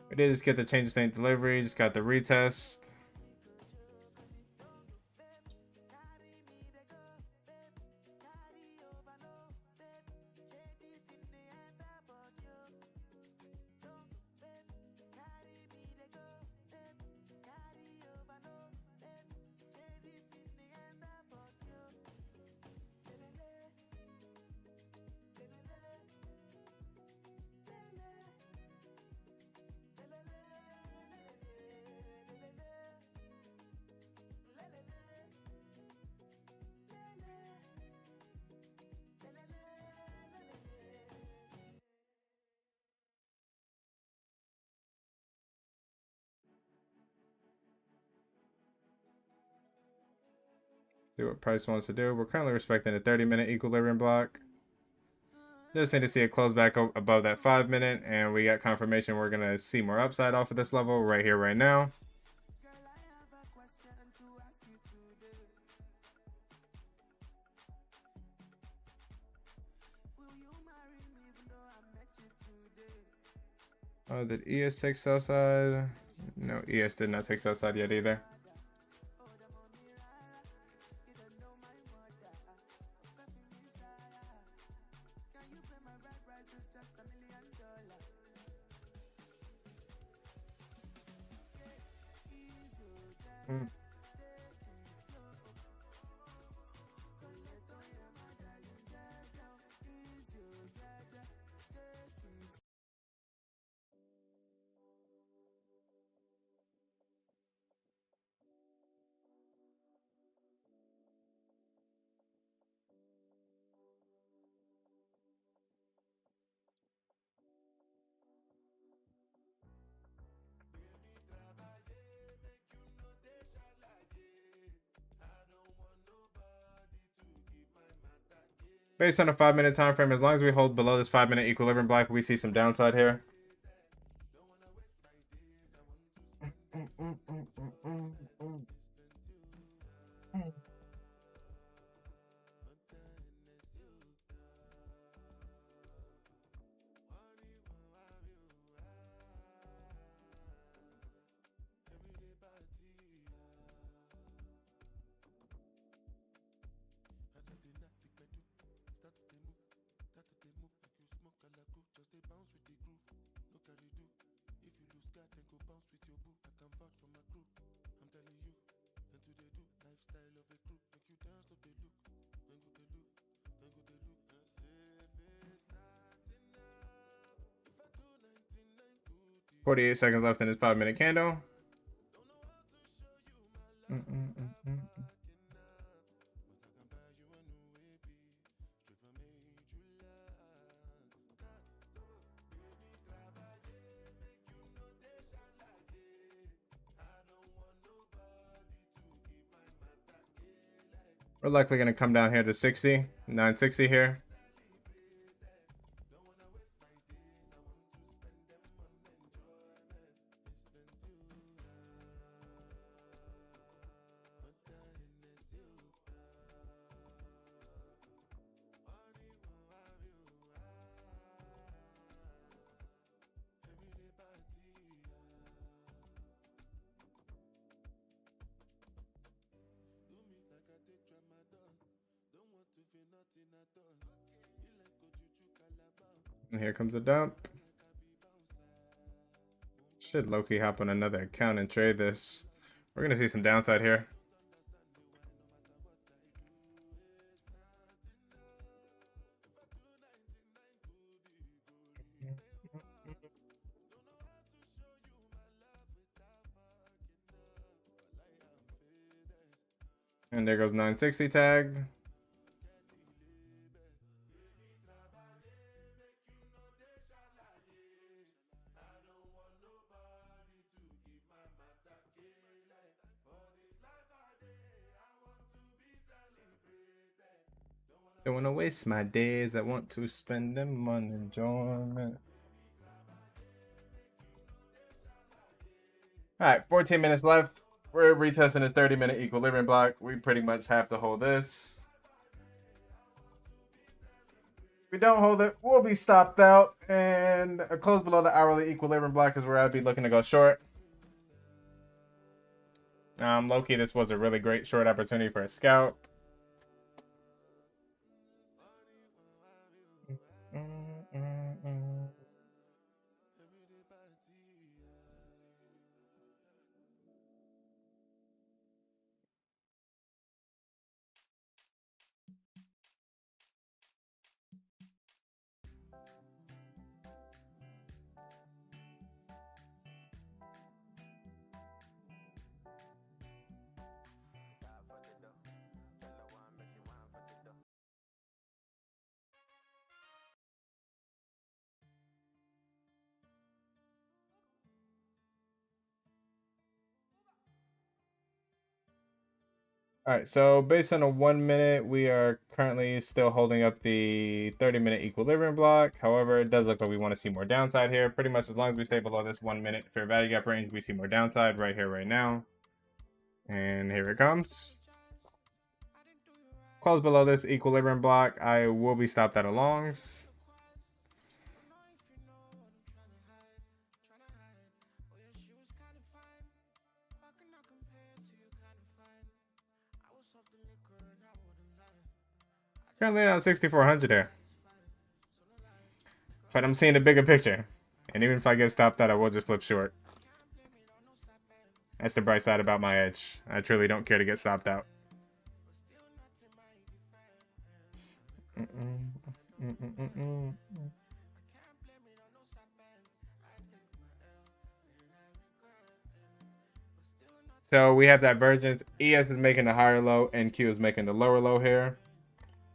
We did just get the change of state delivery, just got the retest. See what price wants to do. We're currently respecting a 30-minute equilibrium block. Just need to see it close back above that 5-minute, and we got confirmation we're going to see more upside off of this level right here, right now. Did ES take sell side? No, ES did not take sell side yet either. Based on a 5-minute time frame, as long as we hold below this 5-minute equilibrium block, we see some downside here. "48 seconds left in this 5-minute candle." We're likely going to come down here to 60, 960 here. And here comes a dump. Should low-key hop on another account and trade this. We're going to see some downside here. And there goes 960 tag. Don't want to waste my days. I want to spend them on enjoyment. All right, 14 minutes left. We're retesting this 30-minute equilibrium block. We pretty much have to hold this. If we don't hold it, we'll be stopped out. And a close below the hourly equilibrium block is where I'd be looking to go short. Low-key, this was a really great short opportunity for a scalp. All right, so based on a 1 minute, we are currently still holding up the 30-minute equilibrium block. However, it does look like we want to see more downside here. Pretty much as long as we stay below this 1 minute fair value gap range, we see more downside right here, right now. And here it comes. Close below this equilibrium block, I will be stopped at a longs. Currently on 6,400 there. But I'm seeing the bigger picture. And even if I get stopped out, I will just flip short. That's the bright side about my edge. I truly don't care to get stopped out. So we have divergence. ES is making the higher low, and Q is making the lower low here.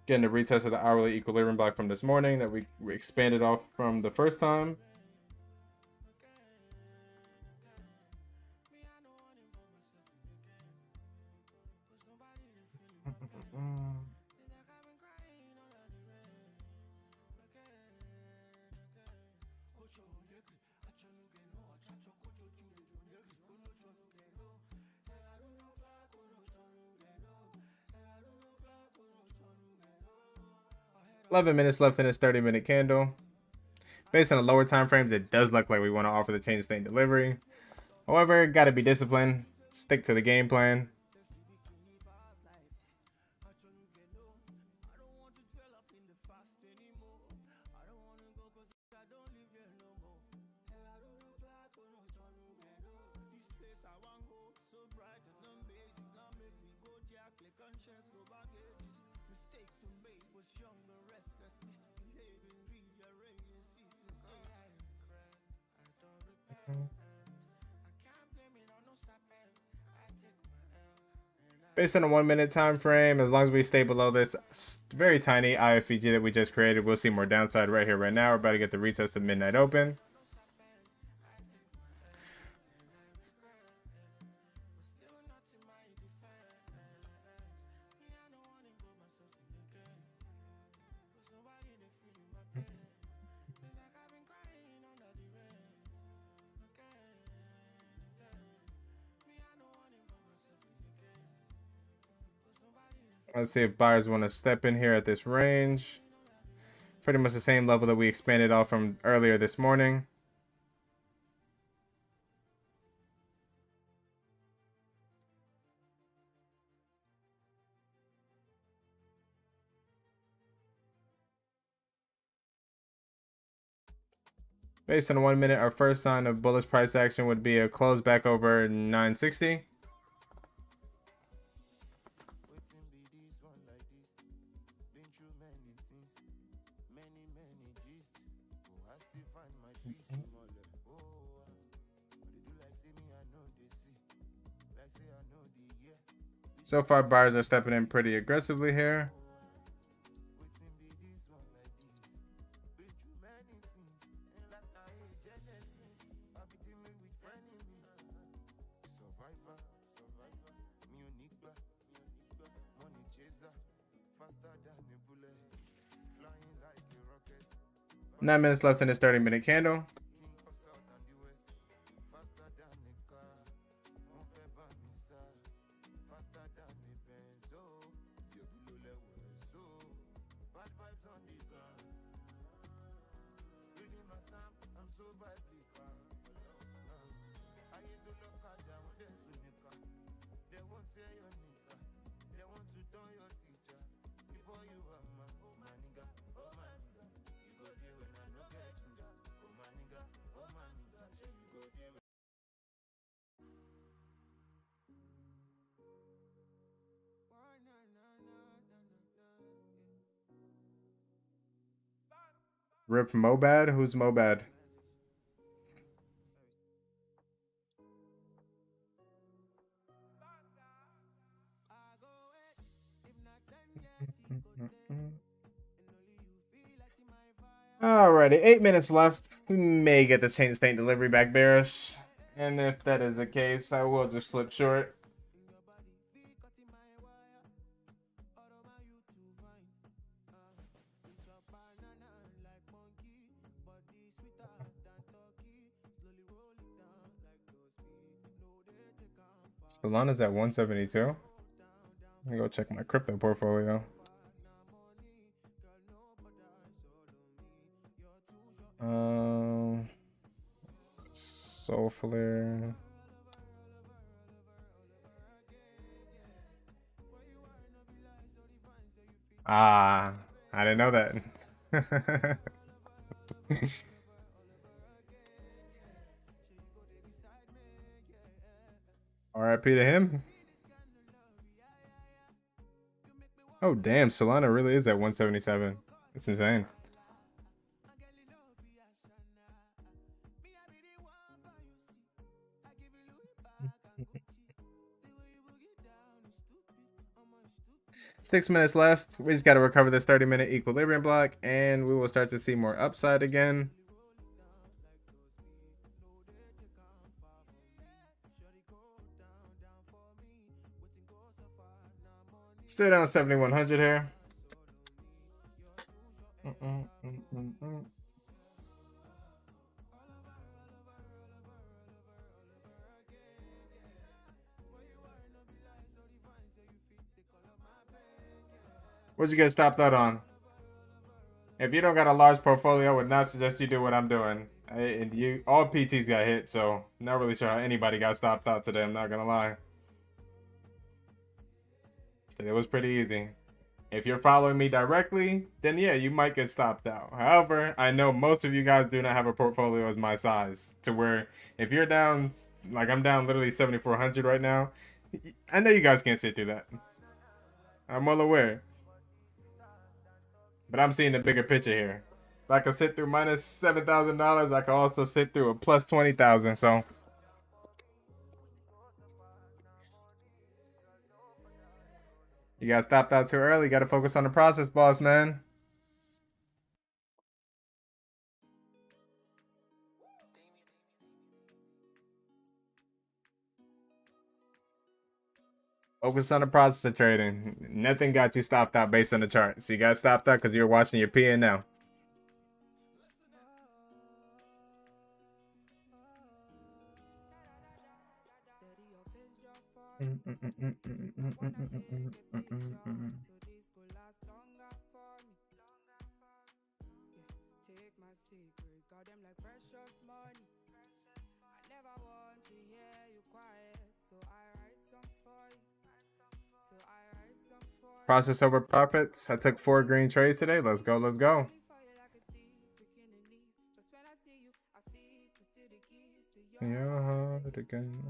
Getting the retest of the hourly equilibrium block from this morning that we expanded off from the first time. 11 minutes left in this 30-minute candle. Based on the lower time frames, it does look like we want to offer the change of state delivery. However, got to be disciplined. Stick to the game plan. Based on a 1 minute time frame, as long as we stay below this very tiny IFEG that we just created, we'll see more downside right here, right now. We're about to get the retest of midnight open. Let's see if buyers want to step in here at this range. Pretty much the same level that we expanded off from earlier this morning. Based on 1 minute, our first sign of bullish price action would be a close back over 960. So far, buyers are stepping in pretty aggressively here. Nine minutes left in this 30-minute candle. Rip Mobad? Who's Mobad? Alrighty, 8 minutes left. We may get this change of state delivery back bearish. And if that is the case, I will just flip short. Solana's at 172. Let me go check my crypto portfolio. Soulflare. I didn't know that. RIP to him. Oh, damn. Solana really is at 177. It's insane. Six minutes left. We just got to recover this 30-minute equilibrium block, and we will start to see more upside again. Stay down 7,100 here. What'd you get stopped out on? If you don't got a large portfolio, I would not suggest you do what I'm doing. And you, all PTs got hit, so not really sure how anybody got stopped out today. I'm not gonna lie. It was pretty easy. If you're following me directly, then yeah, you might get stopped out. However, I know most of you guys do not have a portfolio as my size, to where if you're down, like I'm down literally 7,400 right now, I know you guys can't sit through that. I'm well aware. But I'm seeing the bigger picture here. If I can sit through minus $7,000, I can also sit through a plus 20,000. So you got stopped out too early. You got to focus on the process, boss man. Focus on the process of trading. Nothing got you stopped out based on the chart. So you got stopped out because you're watching your P and now. Process over profits. I took 4 green trades today. Let's go. Let's go. Yeah, again.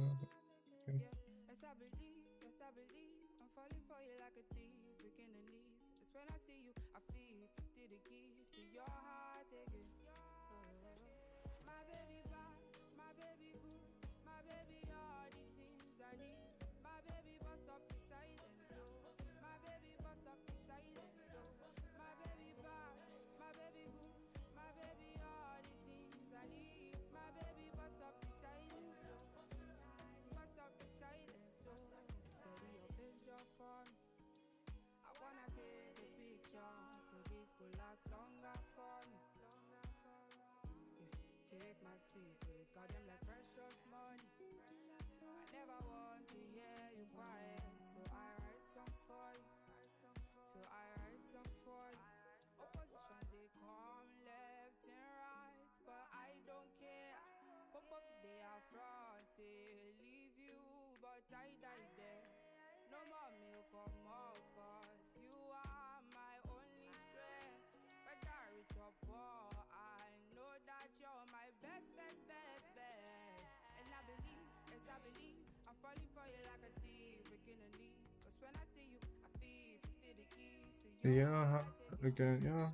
Yeah, again, yeah.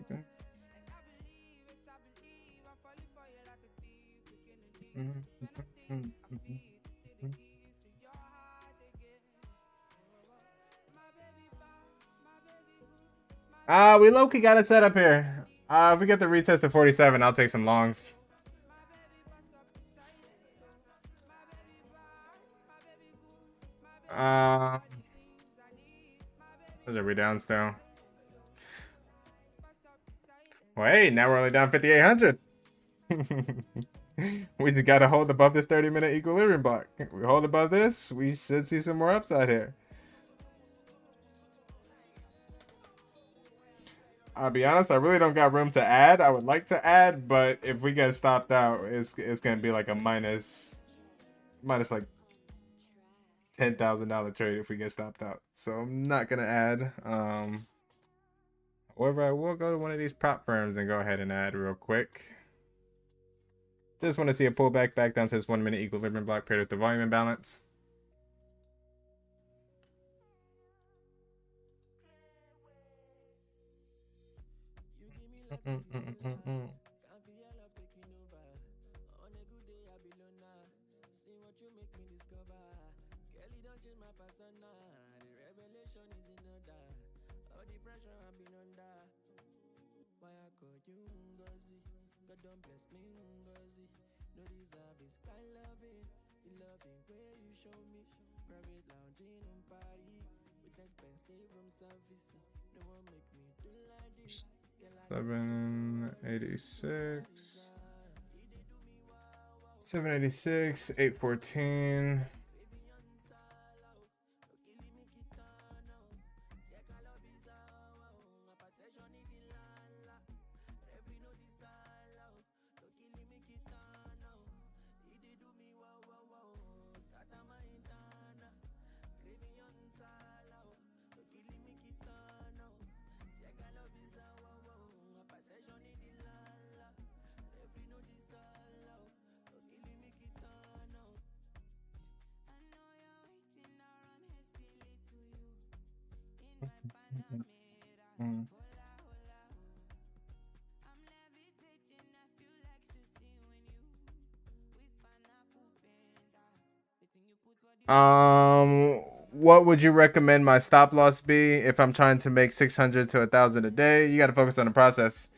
Okay. We low-key got it set up here. If we get the retest at 47, I'll take some longs. Those are we down still? Well, hey, now we're only down 5,800. We just gotta hold above this 30-minute equilibrium block. We hold above this, we should see some more upside here. I'll be honest, I really don't got room to add. I would like to add, but if we get stopped out, it's gonna be like a minus like $10,000 trade if we get stopped out. So I'm not gonna add. However, I will go to one of these prop firms and go ahead and add real quick. Just want to see a pullback back down to this 1 minute equilibrium block paired with the volume imbalance. $786, 786, 814. Mm. What would you recommend my stop loss be if I'm trying to make 600 to 1,000 a day? You got to focus on the process.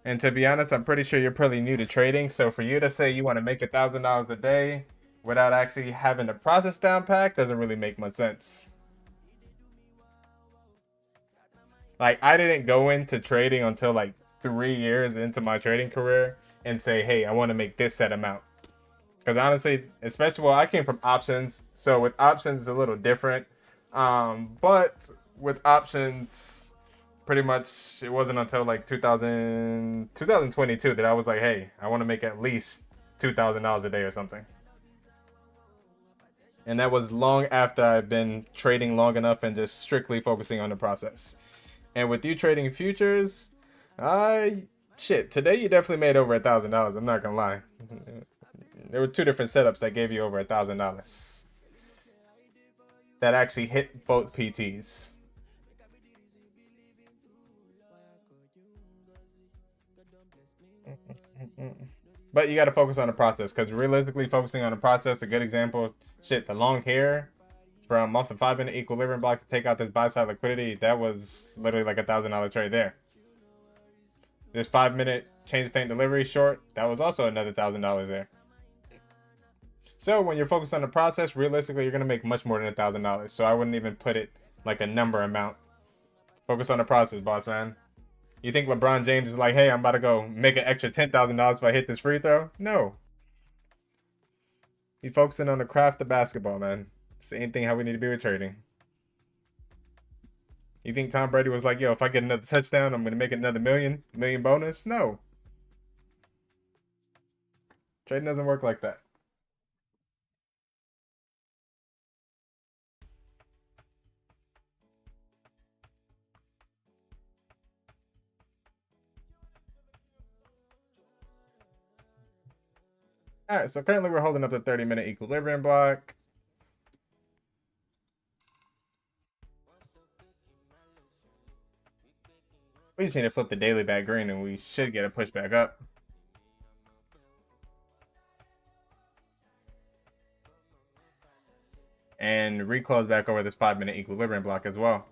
And to be honest, I'm pretty sure you're pretty new to trading. So for you to say you want to make $1,000 a day without actually having the process down pack doesn't really make much sense. Like, I didn't go into trading until like 3 years into my trading career and say, hey, I want to make this set amount. Because honestly, especially, well, I came from options. So with options, it's a little different. But with options, pretty much it wasn't until like 2022 that I was like, hey, I want to make at least $2,000 a day or something. And that was long after I've been trading long enough and just strictly focusing on the process. And with you trading futures, I shit, today you definitely made over $1,000. I'm not gonna lie. There were two different setups that gave you over $1,000 that actually hit both PTs. But you got to focus on the process because realistically, focusing on the process, a good example, shit, the long hair from off the 5 minute equilibrium blocks to take out this buy side liquidity, that was literally like $1,000 trade there. This 5 minute change state delivery short, that was also another $1,000 there. So when you're focused on the process, realistically, you're gonna make much more than $1,000. So I wouldn't even put it like a number amount. Focus on the process, boss man. You think LeBron James is like, hey, I'm about to go make an extra $10,000 if I hit this free throw? No. He's focusing on the craft of basketball, man. Same thing how we need to be with trading. You think Tom Brady was like, yo, if I get another touchdown, I'm gonna make another million bonus? No. Trading doesn't work like that. All right, so currently we're holding up the 30-minute equilibrium block. We just need to flip the daily back green and we should get a push back up. And reclose back over this 5-minute equilibrium block as well.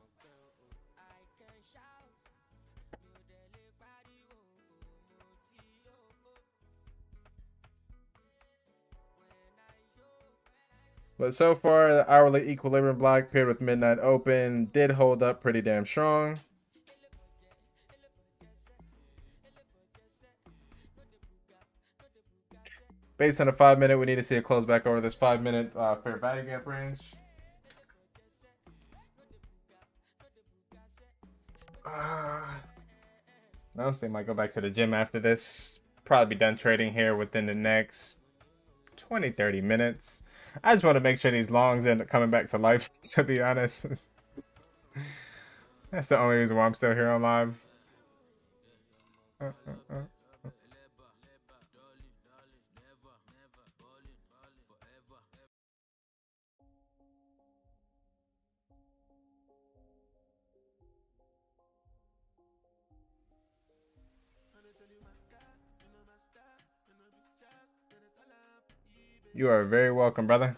But so far, the hourly equilibrium block paired with midnight open did hold up pretty damn strong. Based on the 5-minute, we need to see a close back over this 5-minute fair value gap range. I honestly might go back to the gym after this. Probably be done trading here within the next 20-30 minutes. I just want to make sure these longs end up coming back to life, to be honest. That's the only reason why I'm still here on live. You are very welcome, brother.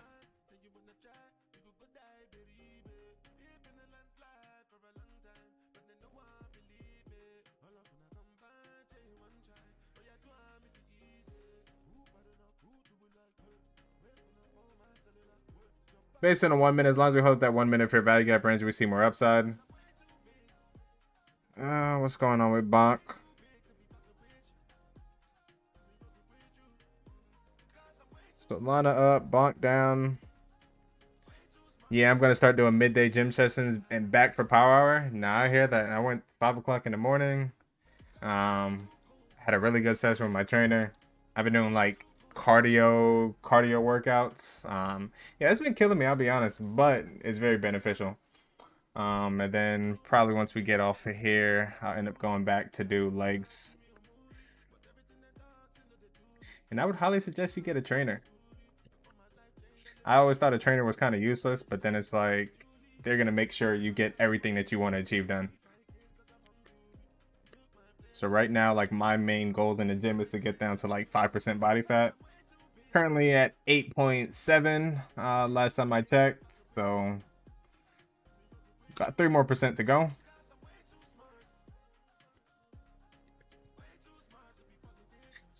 Based on a 1 minute, as long as we hold that 1 minute fair value gap range, we see more upside. What's going on with Bonk? Solana up, Bonk down. Yeah, I'm gonna start doing midday gym sessions and back for power hour. Nah, I hear that. I went 5 o'clock in the morning. Had a really good session with my trainer. I've been doing like cardio workouts. Yeah, it's been killing me, I'll be honest, but it's very beneficial. And then probably once we get off of here, I'll end up going back to do legs. And I would highly suggest you get a trainer. I always thought a trainer was kind of useless, but then it's like they're going to make sure you get everything that you want to achieve done. So right now, like my main goal in the gym is to get down to like 5% body fat. Currently at 8.7 last time I checked. So got 3% more to go.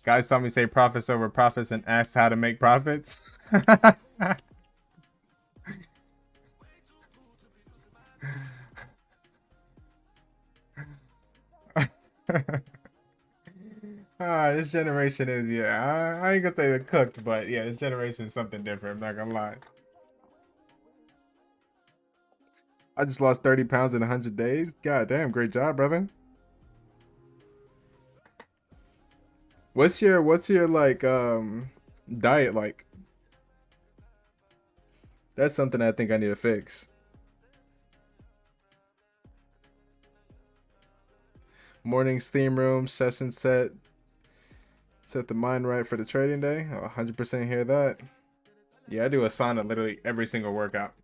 Guys saw me say profits over profits and asked how to make profits. This generation is, yeah, I ain't gonna say they're cooked, but yeah, this generation is something different. I'm not gonna lie. I just lost 30 pounds in 100 days. God damn, great job, brother. What's your like diet like? That's something I think I need to fix. Morning steam room session set. Set the mind right for the trading day. 100% hear that. Yeah, I do a sauna literally every single workout.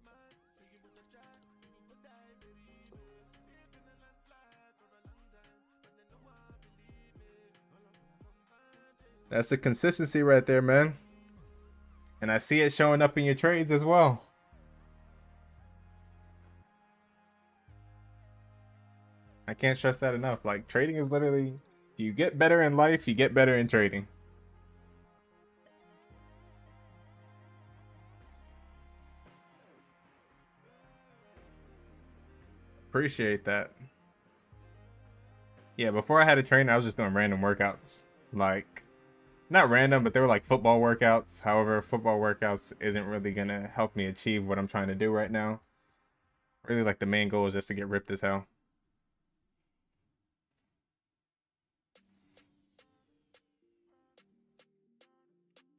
That's the consistency right there, man. And I see it showing up in your trades as well. I can't stress that enough. Like, trading is literally, you get better in life, you get better in trading. Appreciate that. Yeah, before I had a trainer, I was just doing random workouts. Like, not random, but they were like football workouts. However, football workouts isn't really gonna help me achieve what I'm trying to do right now. Really, like the main goal is just to get ripped as hell.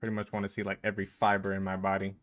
Pretty much want to see like every fiber in my body.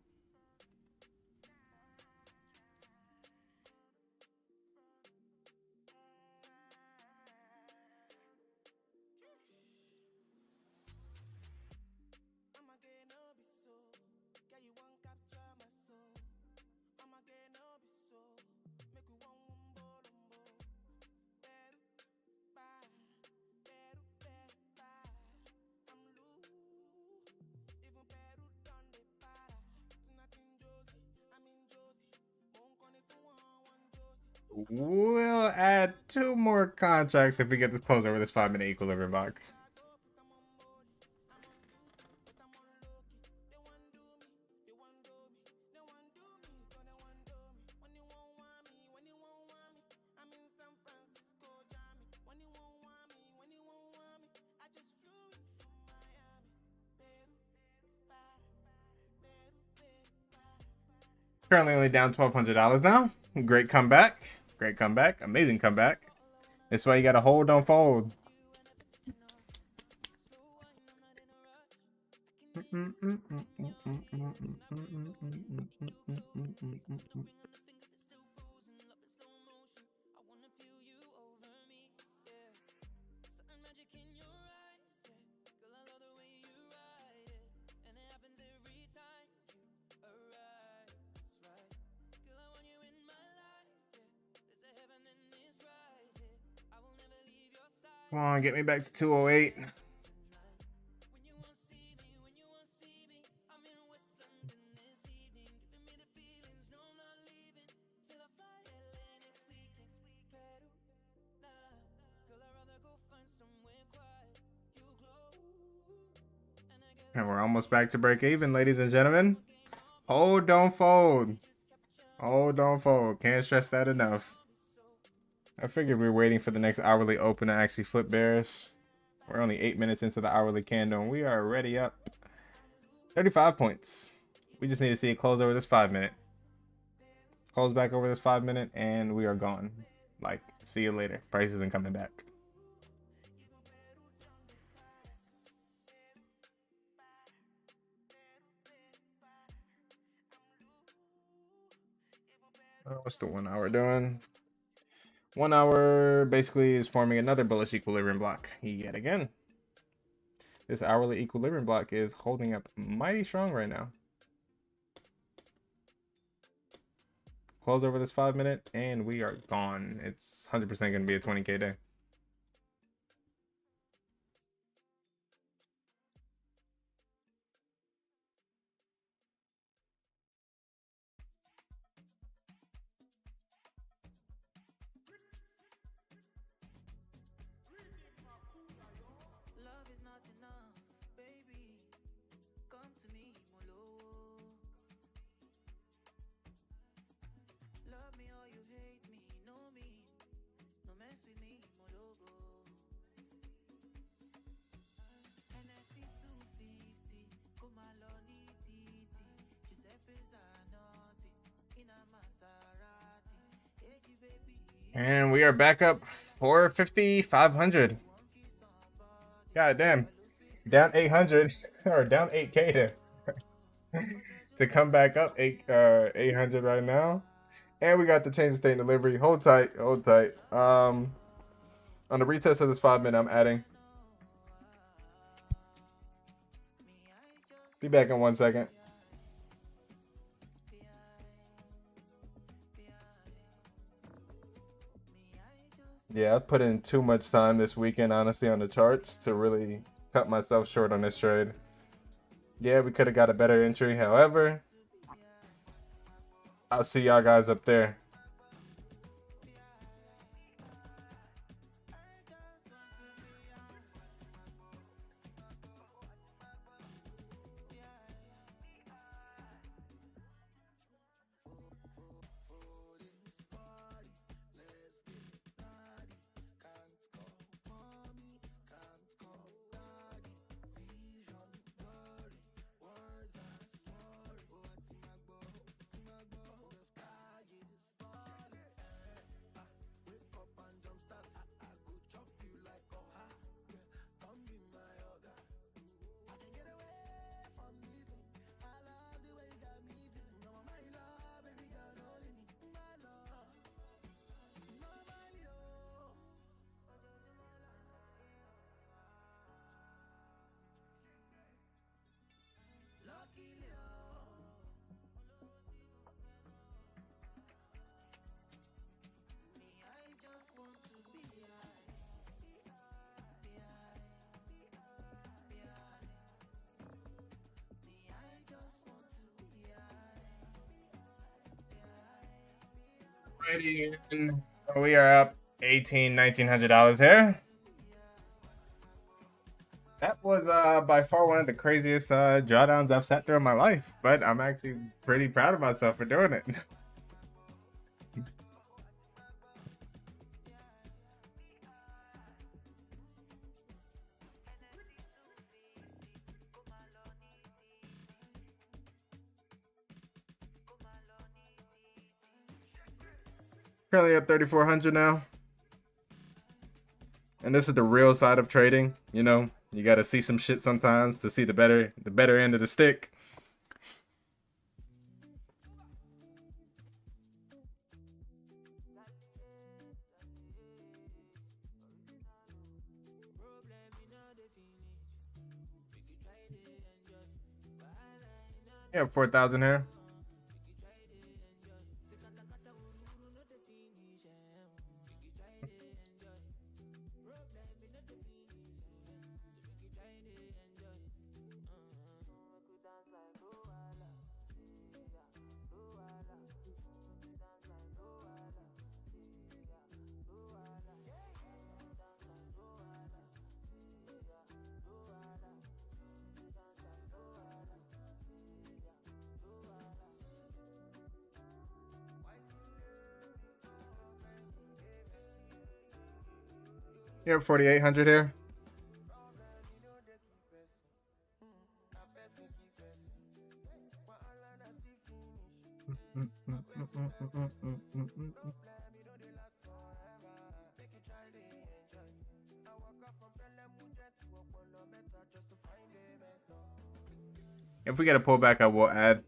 We'll add 2 more contracts if we get this close over this 5-minute equilibrium block. Currently only down $1,200 now. Great comeback. Great comeback. Amazing comeback. That's why you got to hold, don't fold. Come on, get me back to 208. And we're almost back to break even, ladies and gentlemen. Hold, don't fold. Hold, don't fold. Can't stress that enough. I figured we were waiting for the next hourly open to actually flip bearish. We're only 8 minutes into the hourly candle, and we are already up 35 points. We just need to see it close over this 5-minute. Close back over this 5-minute, and we are gone. Like, see you later. Price isn't coming back. What's the 1 hour doing? 1 hour basically is forming another bullish equilibrium block yet again. This hourly equilibrium block is holding up mighty strong right now. close over this 5 minute, and we are gone. It's 100% going to be a 20K day. And we are back up 450, 500. God damn. Down 800 or down 8K to come back up 800 right now. And we got the change of state delivery. Hold tight, hold tight. On the retest of this 5 minute, I'm adding. Be back in 1 second. Yeah, I've put in too much time this weekend, honestly, on the charts to really cut myself short on this trade. Yeah, we could have got a better entry. However, I'll see y'all guys up there. We are up $1,900 here. That was by far one of the craziest drawdowns I've sat through in my life, but I'm actually pretty proud of myself for doing it. Currently up 3,400 now. And this is the real side of trading, you know. You got to see some shit sometimes to see the better end of the stick. Yeah, 4,000 here. You're 4,800 here. If we get a pullback, I will add.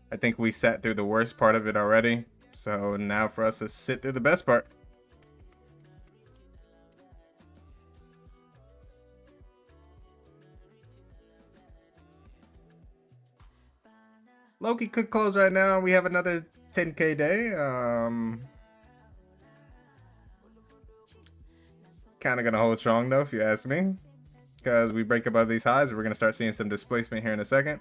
I think we sat through the worst part of it already. So now for us to sit through the best part. Loki could close right now. We have another 10K day. Kind of gonna hold strong though, if you ask me, because we break above these highs. We're gonna start seeing some displacement here in a second.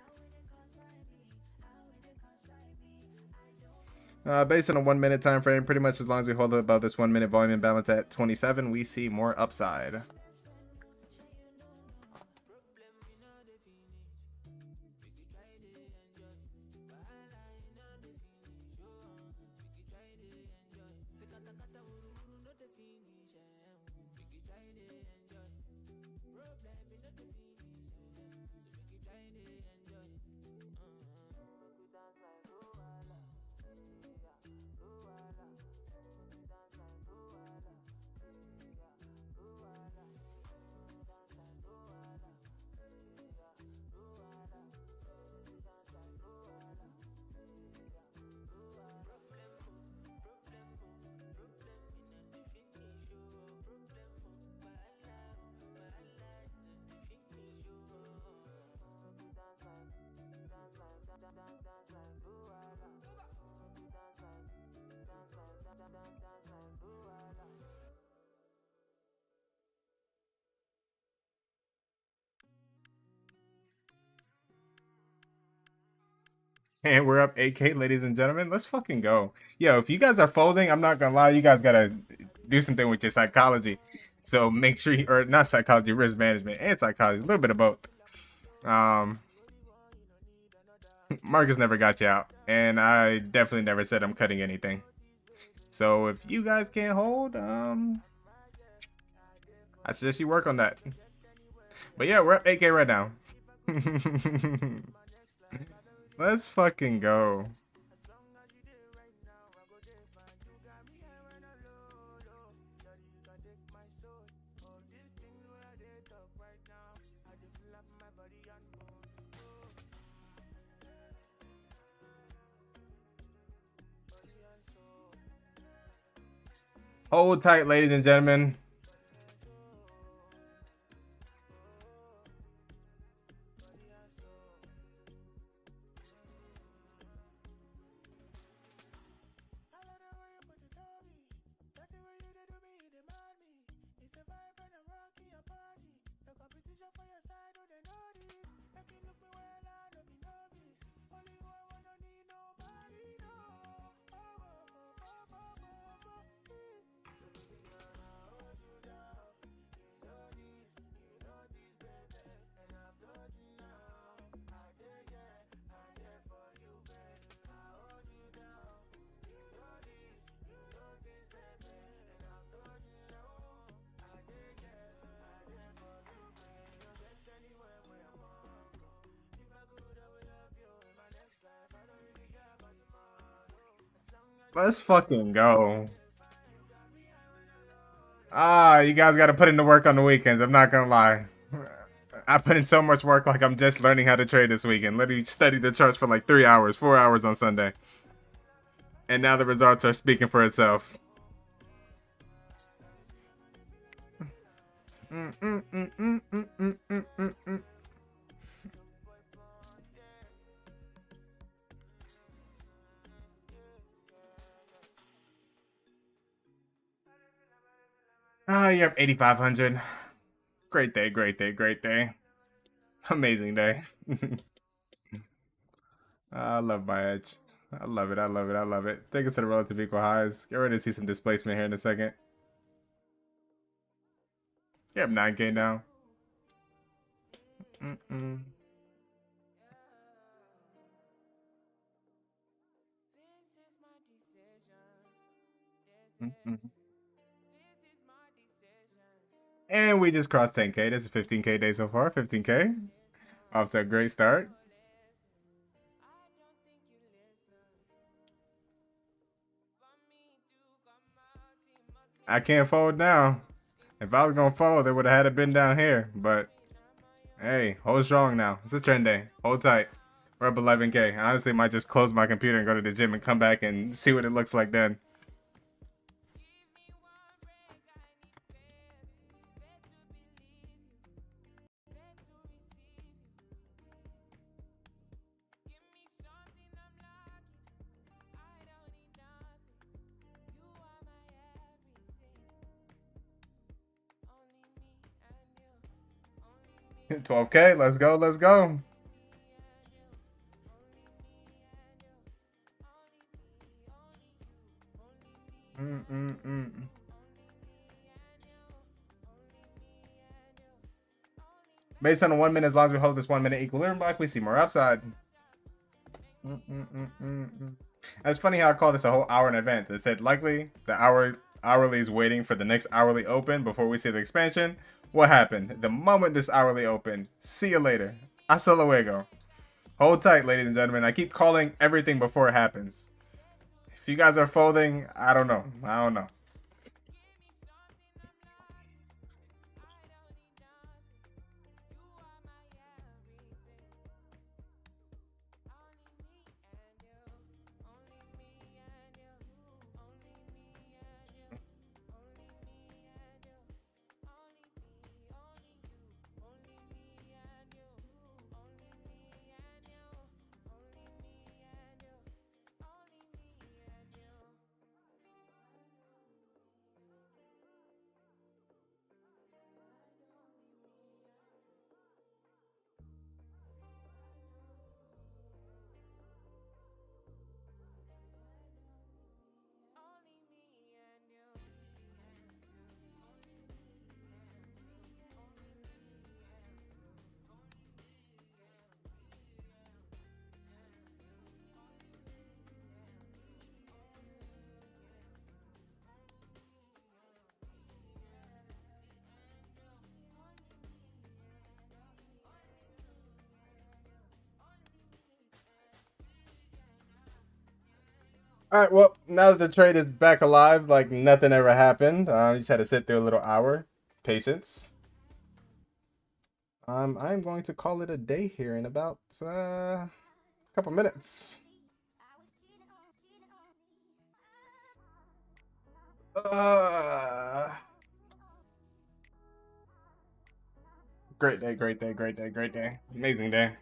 Based on a 1 minute time frame, pretty much as long as we hold it above this 1 minute volume imbalance at 27, we see more upside. And we're up 8K, ladies and gentlemen. Let's fucking go. Yo, if you guys are folding, I'm not gonna lie, you guys gotta do something with your psychology. So make sure you, or not psychology, risk management and psychology, a little bit of both. Marcus never got you out, and I definitely never said I'm cutting anything. So if you guys can't hold, I suggest you work on that. But yeah, we're up 8K right now. Let's fucking go. Hold tight, ladies and gentlemen. Let's fucking go. You guys got to put in the work on the weekends. I'm not gonna lie. I put in so much work, like I'm just learning how to trade this weekend. Literally studied the charts for like 3 hours, 4 hours on Sunday, and now the results are speaking for itself. You're up 8,500. Great day, great day, great day. Amazing day. I love my edge. I love it, I love it, I love it. Take us to the relative equal highs. Get ready to see some displacement here in a second. You're up 9K now. And we just crossed 10K. This is 15K day so far. 15K. Off to a great start. I can't fold now. If I was going to fold, it would have had it been down here. But, hey, hold strong now. It's a trend day. Hold tight. We're up 11K. I honestly might just close my computer and go to the gym and come back and see what it looks like then. 12K. Let's go. Let's go. Based on the 1 minute, as long as we hold this 1 minute equilibrium block, we see more upside. It's funny how I call this a whole hour in advance. I said likely the hourly is waiting for the next hourly open before we see the expansion. What happened? The moment this hourly opened, see you later. Hasta luego. Hold tight, ladies and gentlemen. I keep calling everything before it happens. If you guys are folding, I don't know. I don't know. All right, well, now that the trade is back alive, like nothing ever happened. You just had to sit through a little hour. Patience. I'm going to call it a day here in about a couple minutes. Great day, great day, great day, great day. Amazing day.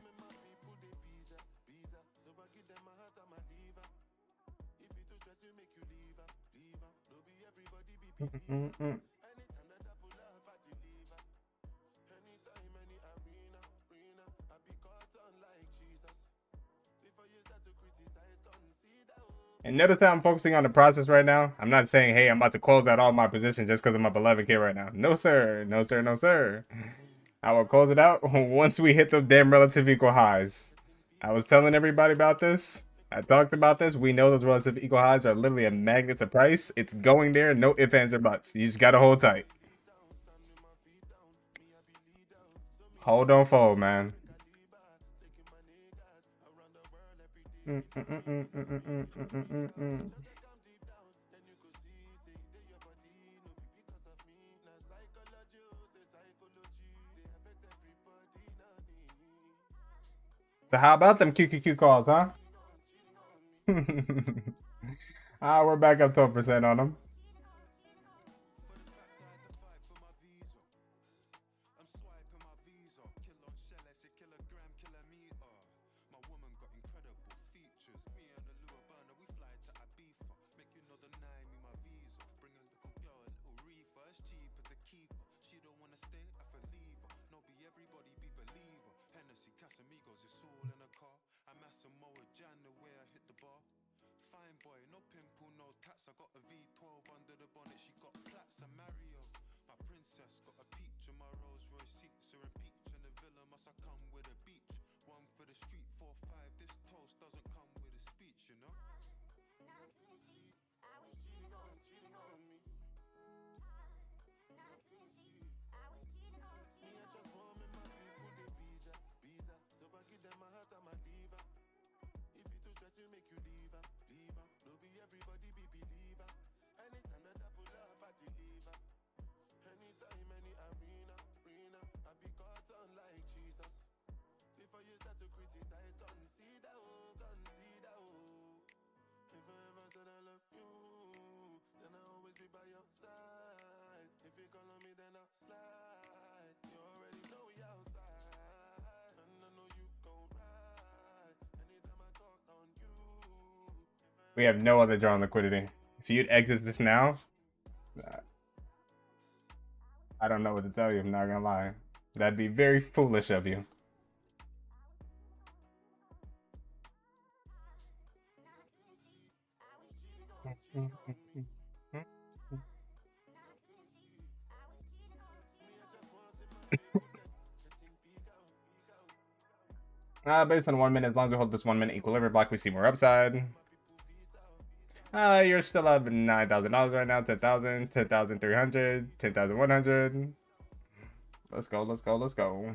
And notice how I'm focusing on the process right now. I'm not saying, hey, I'm about to close out all my positions just because of my beloved kid right now. No, sir. No, sir. No, sir. I will close it out once we hit the damn relative equal highs. I was telling everybody about this. I talked about this. We know those relative equal highs are literally a magnet to price. It's going there. No ifs, ands, or buts. You just got to hold tight. Hold on, fold, man. So how about them QQQ calls, huh? We're back up 12% on them. We have no other draw on liquidity. If you'd exit this now, I don't know what to tell you. I'm not gonna lie. That'd be very foolish of you. Based on 1 minute, as long as we hold this 1 minute equilibrium block, we see more upside. You're still up $9,000 right now. 10,000, 10,300, 10,100. Let's go, let's go, let's go.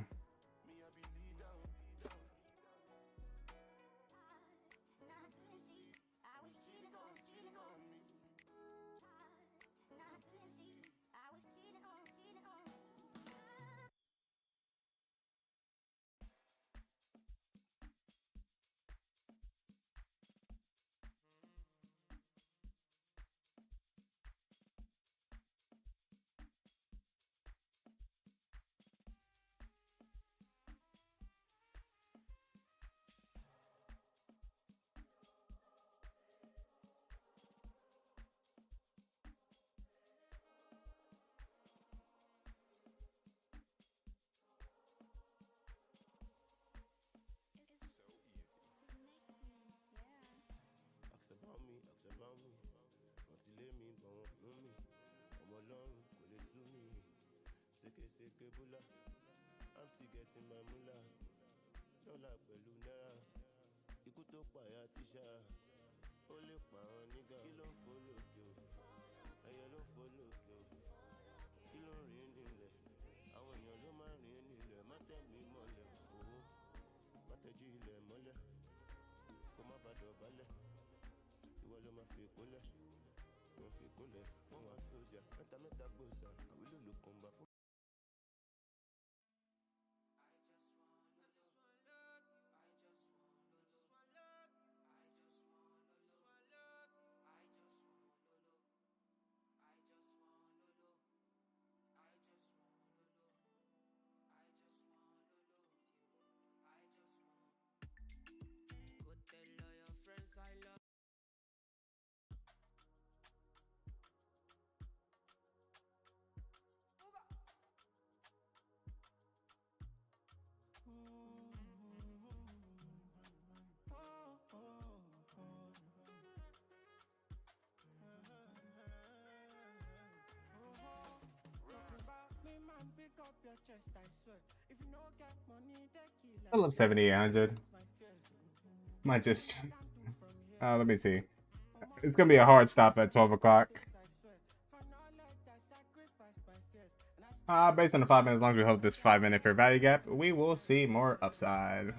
I love 7,800. Might just. Let me see. It's gonna be a hard stop at 12 o'clock. Based on the 5 minutes, as long as we hold this 5 minute fair value gap, we will see more upside.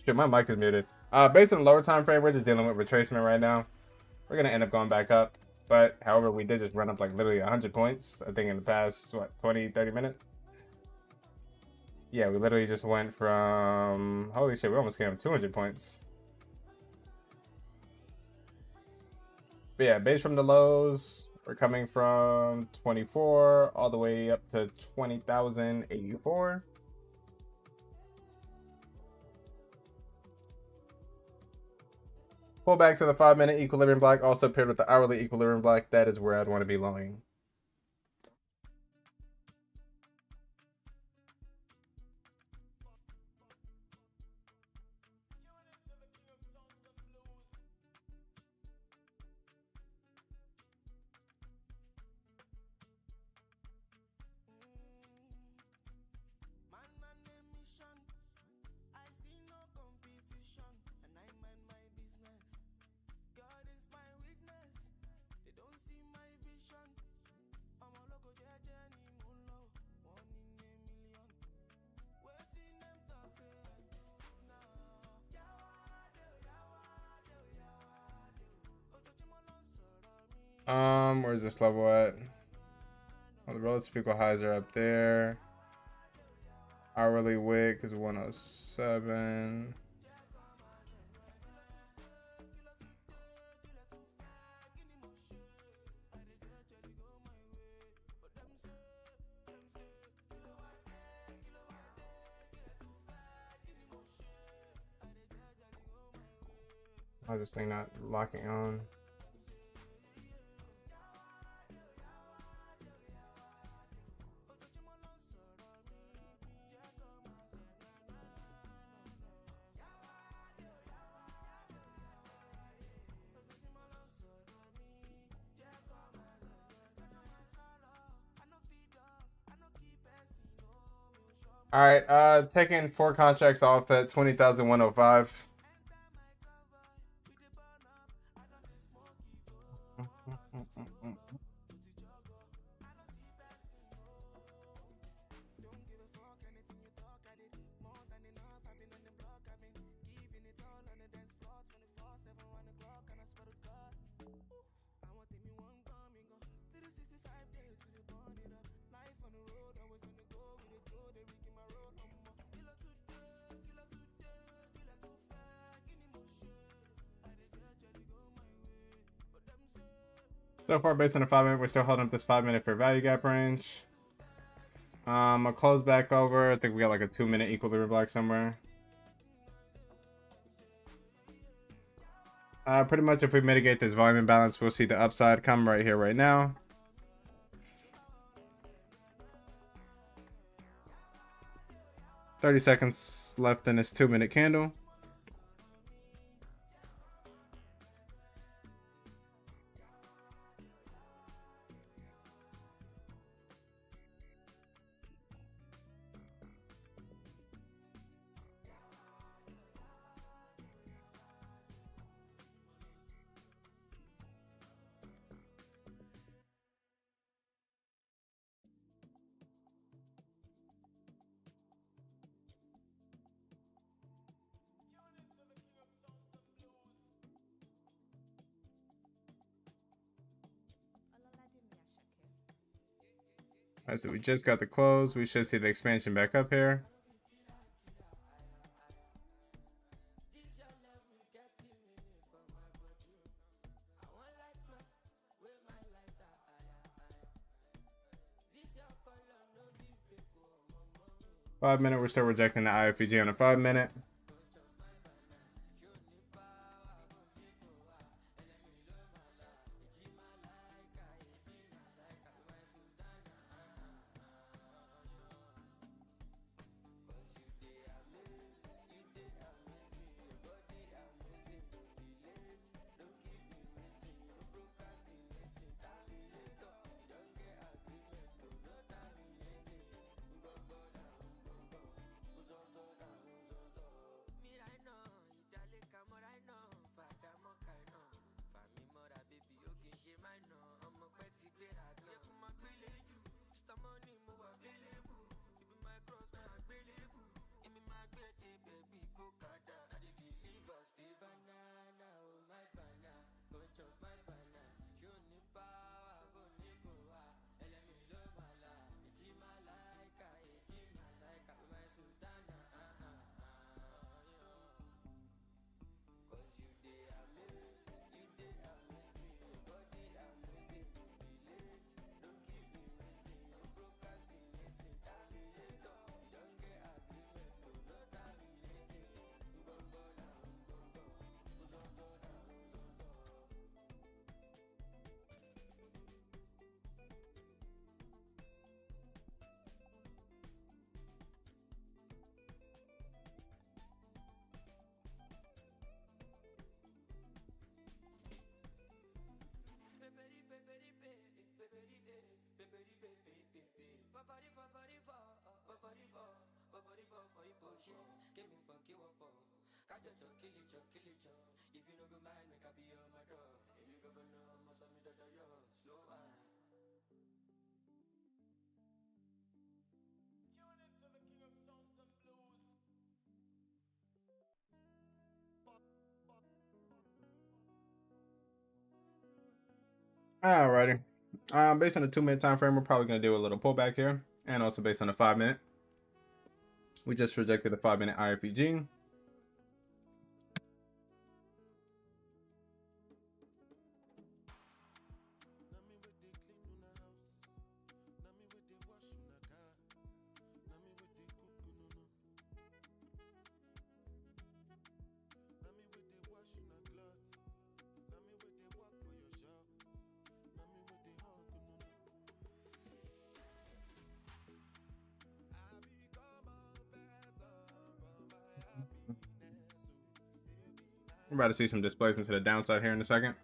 Shit, my mic is muted. Based on the lower time frame, we're just dealing with retracement right now. We're gonna end up going back up. But however, we did just run up like literally 100 points, I think in the past, what, 20, 30 minutes? Yeah, we literally just went from, holy shit, we almost came up 200 points. But yeah, based from the lows, we're coming from 24 all the way up to 20,084. Pull back to the 5-minute equilibrium block, also paired with the hourly equilibrium block. That is where I'd want to be longing. Where's this level at? Oh, the relative equal highs are up there. Hourly wick is 107. How's this thing not locking on? All right, taking 4 contracts off at 20,105. So far, based on the 5-minute, we're still holding up this 5-minute fair value gap range. I'll close back over. I think we got like a 2-minute equilibrium block somewhere. Pretty much if we mitigate this volume imbalance, we'll see the upside come right here, right now. $30 seconds left in this 2-minute candle. Alright, so we just got the close. We should see the expansion back up here. 5 minute, we're still rejecting the IFEG on the 5 minute. Alrighty. Based on the 2 minute time frame, we're probably gonna do a little pullback here, and also based on the 5 minute. We just rejected the 5 minute IFEG. We're about to see some displacement to the downside here in a second.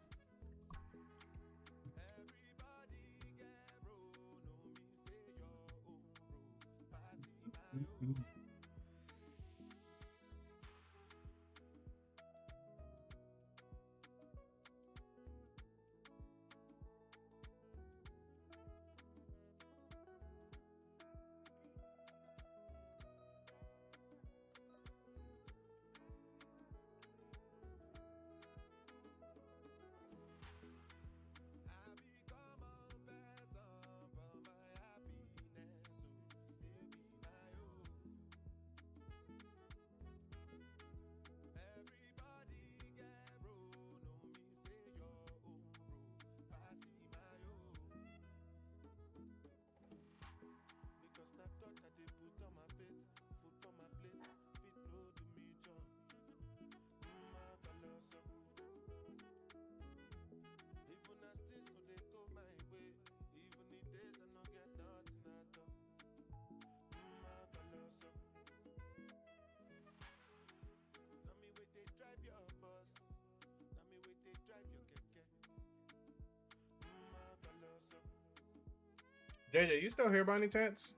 JJ, you still here by any chance?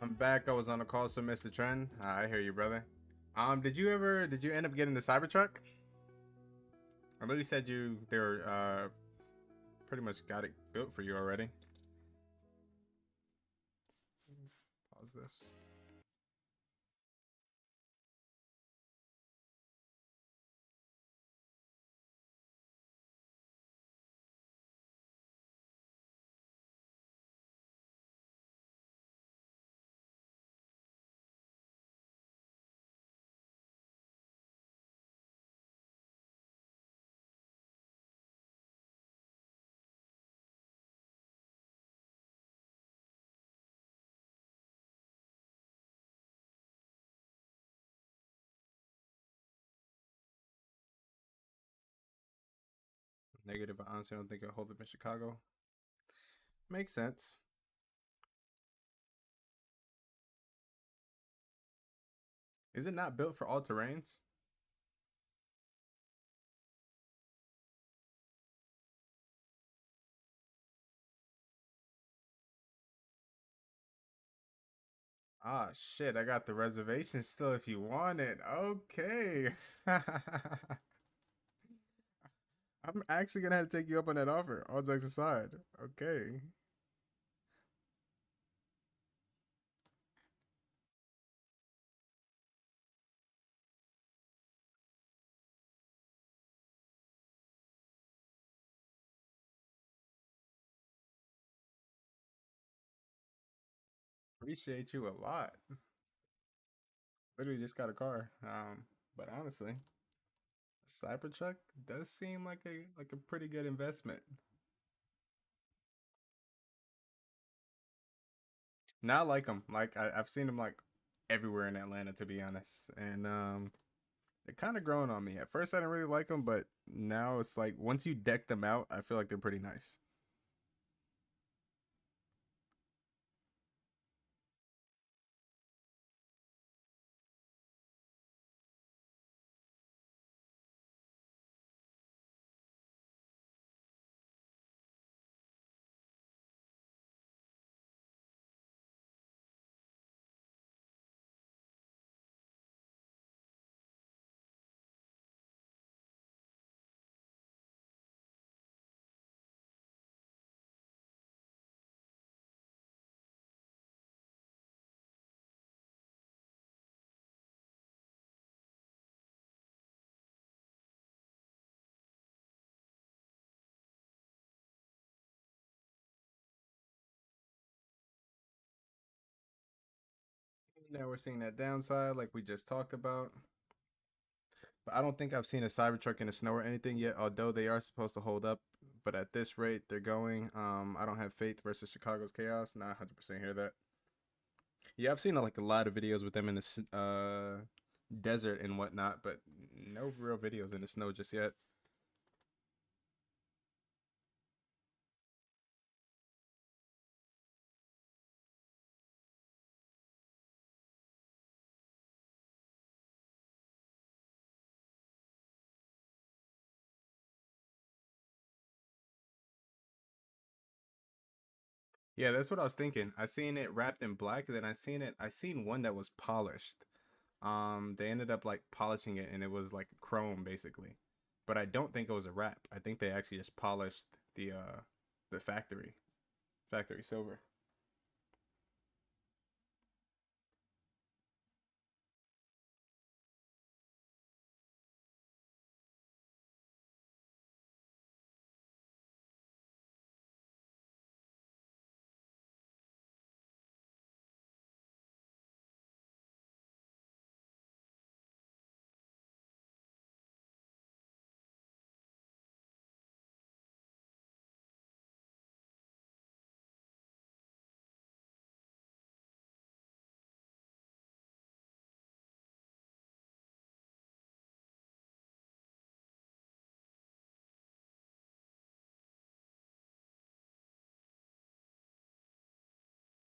I'm back. I was on a call, so missed the trend. I hear you, brother. Did you end up getting the Cybertruck? I know you said they were pretty much got it built for you already. Pause this. Negative. I honestly don't think I'll hold up in Chicago. Makes sense. Is it not built for all terrains? Ah, shit. I got the reservation still if you want it. Okay. I'm actually gonna have to take you up on that offer. All jokes aside. Okay. Appreciate you a lot. Literally just got a car. But honestly, a Cybertruck does seem like a pretty good investment. Now I like them. Like I've seen them like everywhere in Atlanta, to be honest, and they're kind of growing on me. At first, I didn't really like them, but now it's like once you deck them out, I feel like they're pretty nice. Now we're seeing that downside, like we just talked about. But I don't think I've seen a Cybertruck in the snow or anything yet, although they are supposed to hold up. But at this rate, they're going. I don't have faith versus Chicago's chaos. Not 100% hear that. Yeah, I've seen like a lot of videos with them in the desert and whatnot, but no real videos in the snow just yet. Yeah, that's what I was thinking. I seen it wrapped in black, and then I seen one that was polished. They ended up like polishing it, and it was like chrome basically. But I don't think it was a wrap. I think they actually just polished the factory silver.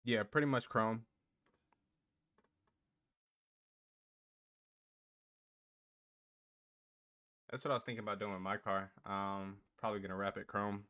Yeah, pretty much chrome. That's what I was thinking about doing with my car. Probably gonna wrap it chrome.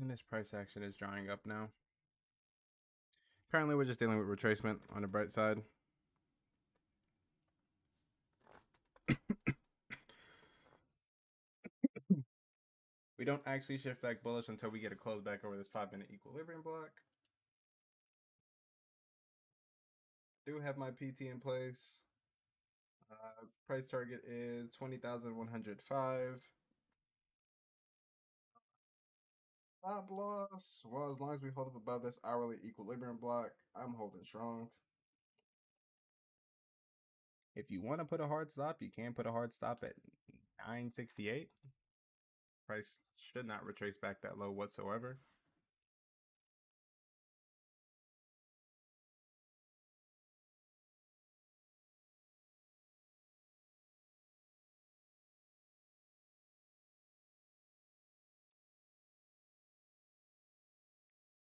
And this price action is drying up now. Currently, we're just dealing with retracement on the bright side. We don't actually shift back bullish until we get a close back over this 5-minute equilibrium block. Do have my PT in place. Price target is 20,105. Stop loss. Well, as long as we hold up above this hourly equilibrium block, I'm holding strong. If you want to put a hard stop, you can put a hard stop at 968. Price should not retrace back that low whatsoever.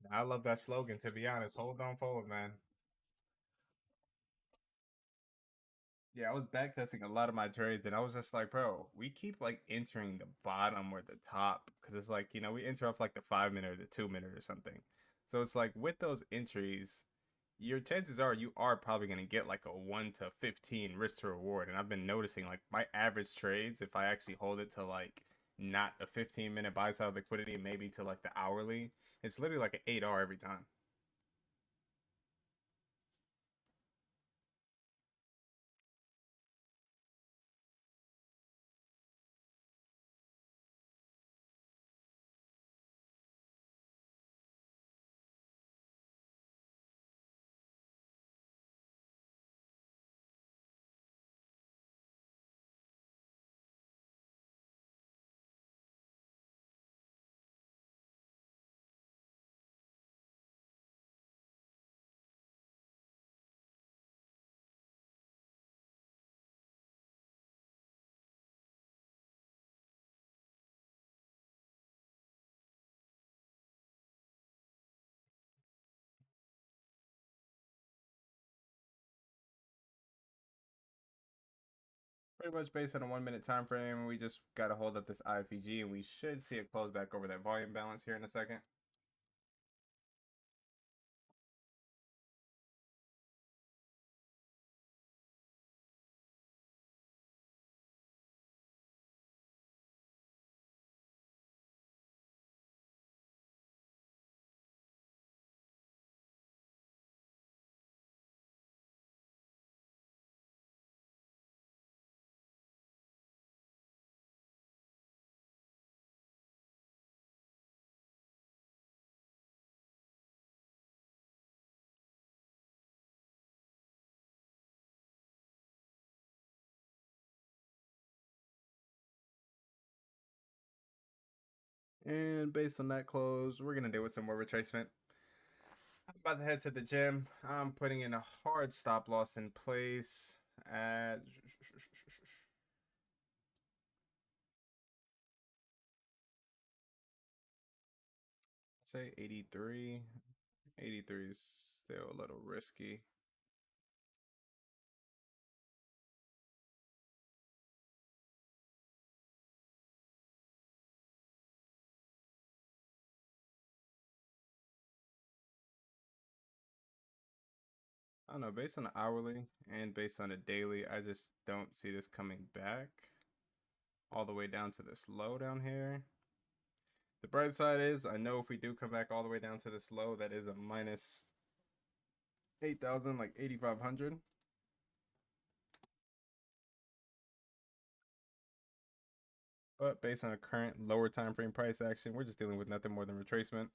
I love that slogan, to be honest. Hold on forward, man. Yeah, I was backtesting a lot of my trades, and I was just like, bro, we keep like entering the bottom or the top because it's like, we enter up like the 5-minute or the 2-minute or something. So it's like with those entries, your chances are you are probably going to get like a 1 to 15 risk to reward. And I've been noticing like my average trades, if I actually hold it to like not a 15-minute buy side liquidity, maybe to like the hourly, it's literally like an 8R every time. Pretty much based on a 1-minute time frame, we just got to hold up this IFEG and we should see it close back over that volume balance here in a second. And based on that close, we're going to deal with some more retracement. I'm about to head to the gym. I'm putting in a hard stop loss in place at say 83. 83 is still a little risky. I don't know, based on the hourly and based on the daily, I just don't see this coming back all the way down to this low down here. The bright side is I know if we do come back all the way down to this low, that is a minus 8,000, like 8,500. But based on a current lower time frame price action, we're just dealing with nothing more than retracement.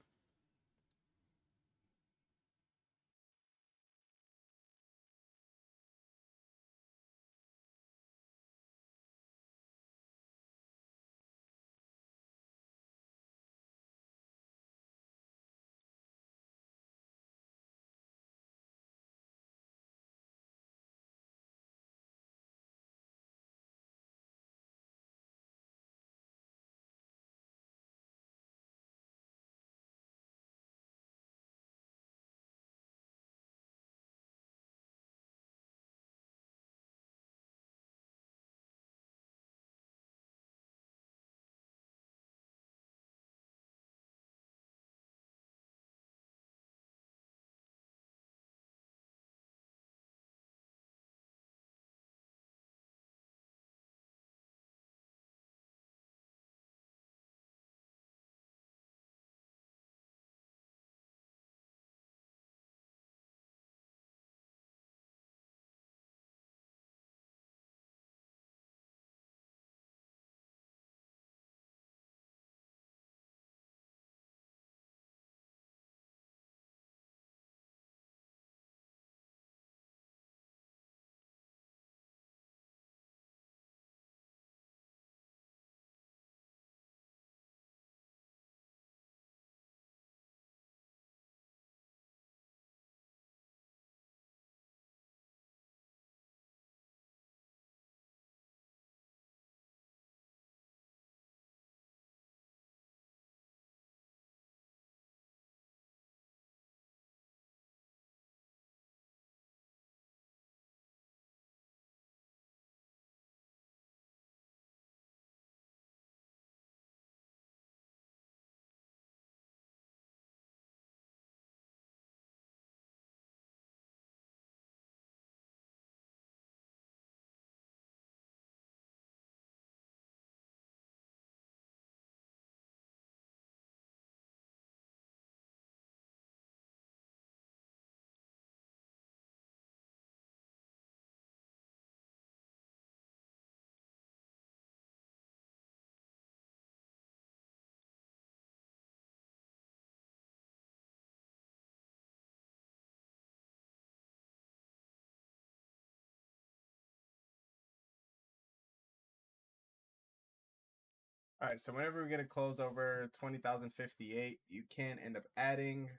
All right, so whenever we get a close over 20,058, you can end up adding.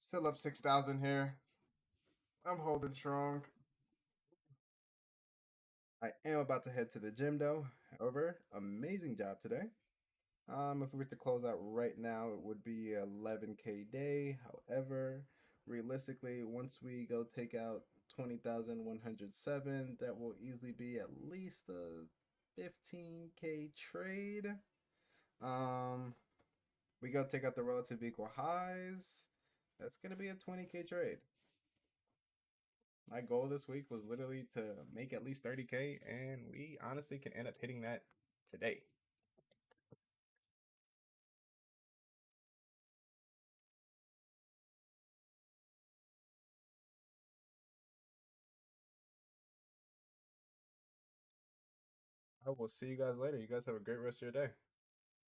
Still up 6,000 here. I'm holding strong. I am about to head to the gym though. However, amazing job today. If we were to close out right now, it would be 11K day. However, realistically, once we go take out 20,107, that will easily be at least a 15K trade. Um, we go take out the relative equal highs. That's gonna be a 20K trade. My goal this week was literally to make at least 30K, and we honestly can end up hitting that today. I will see you guys later. You guys have a great rest of your day.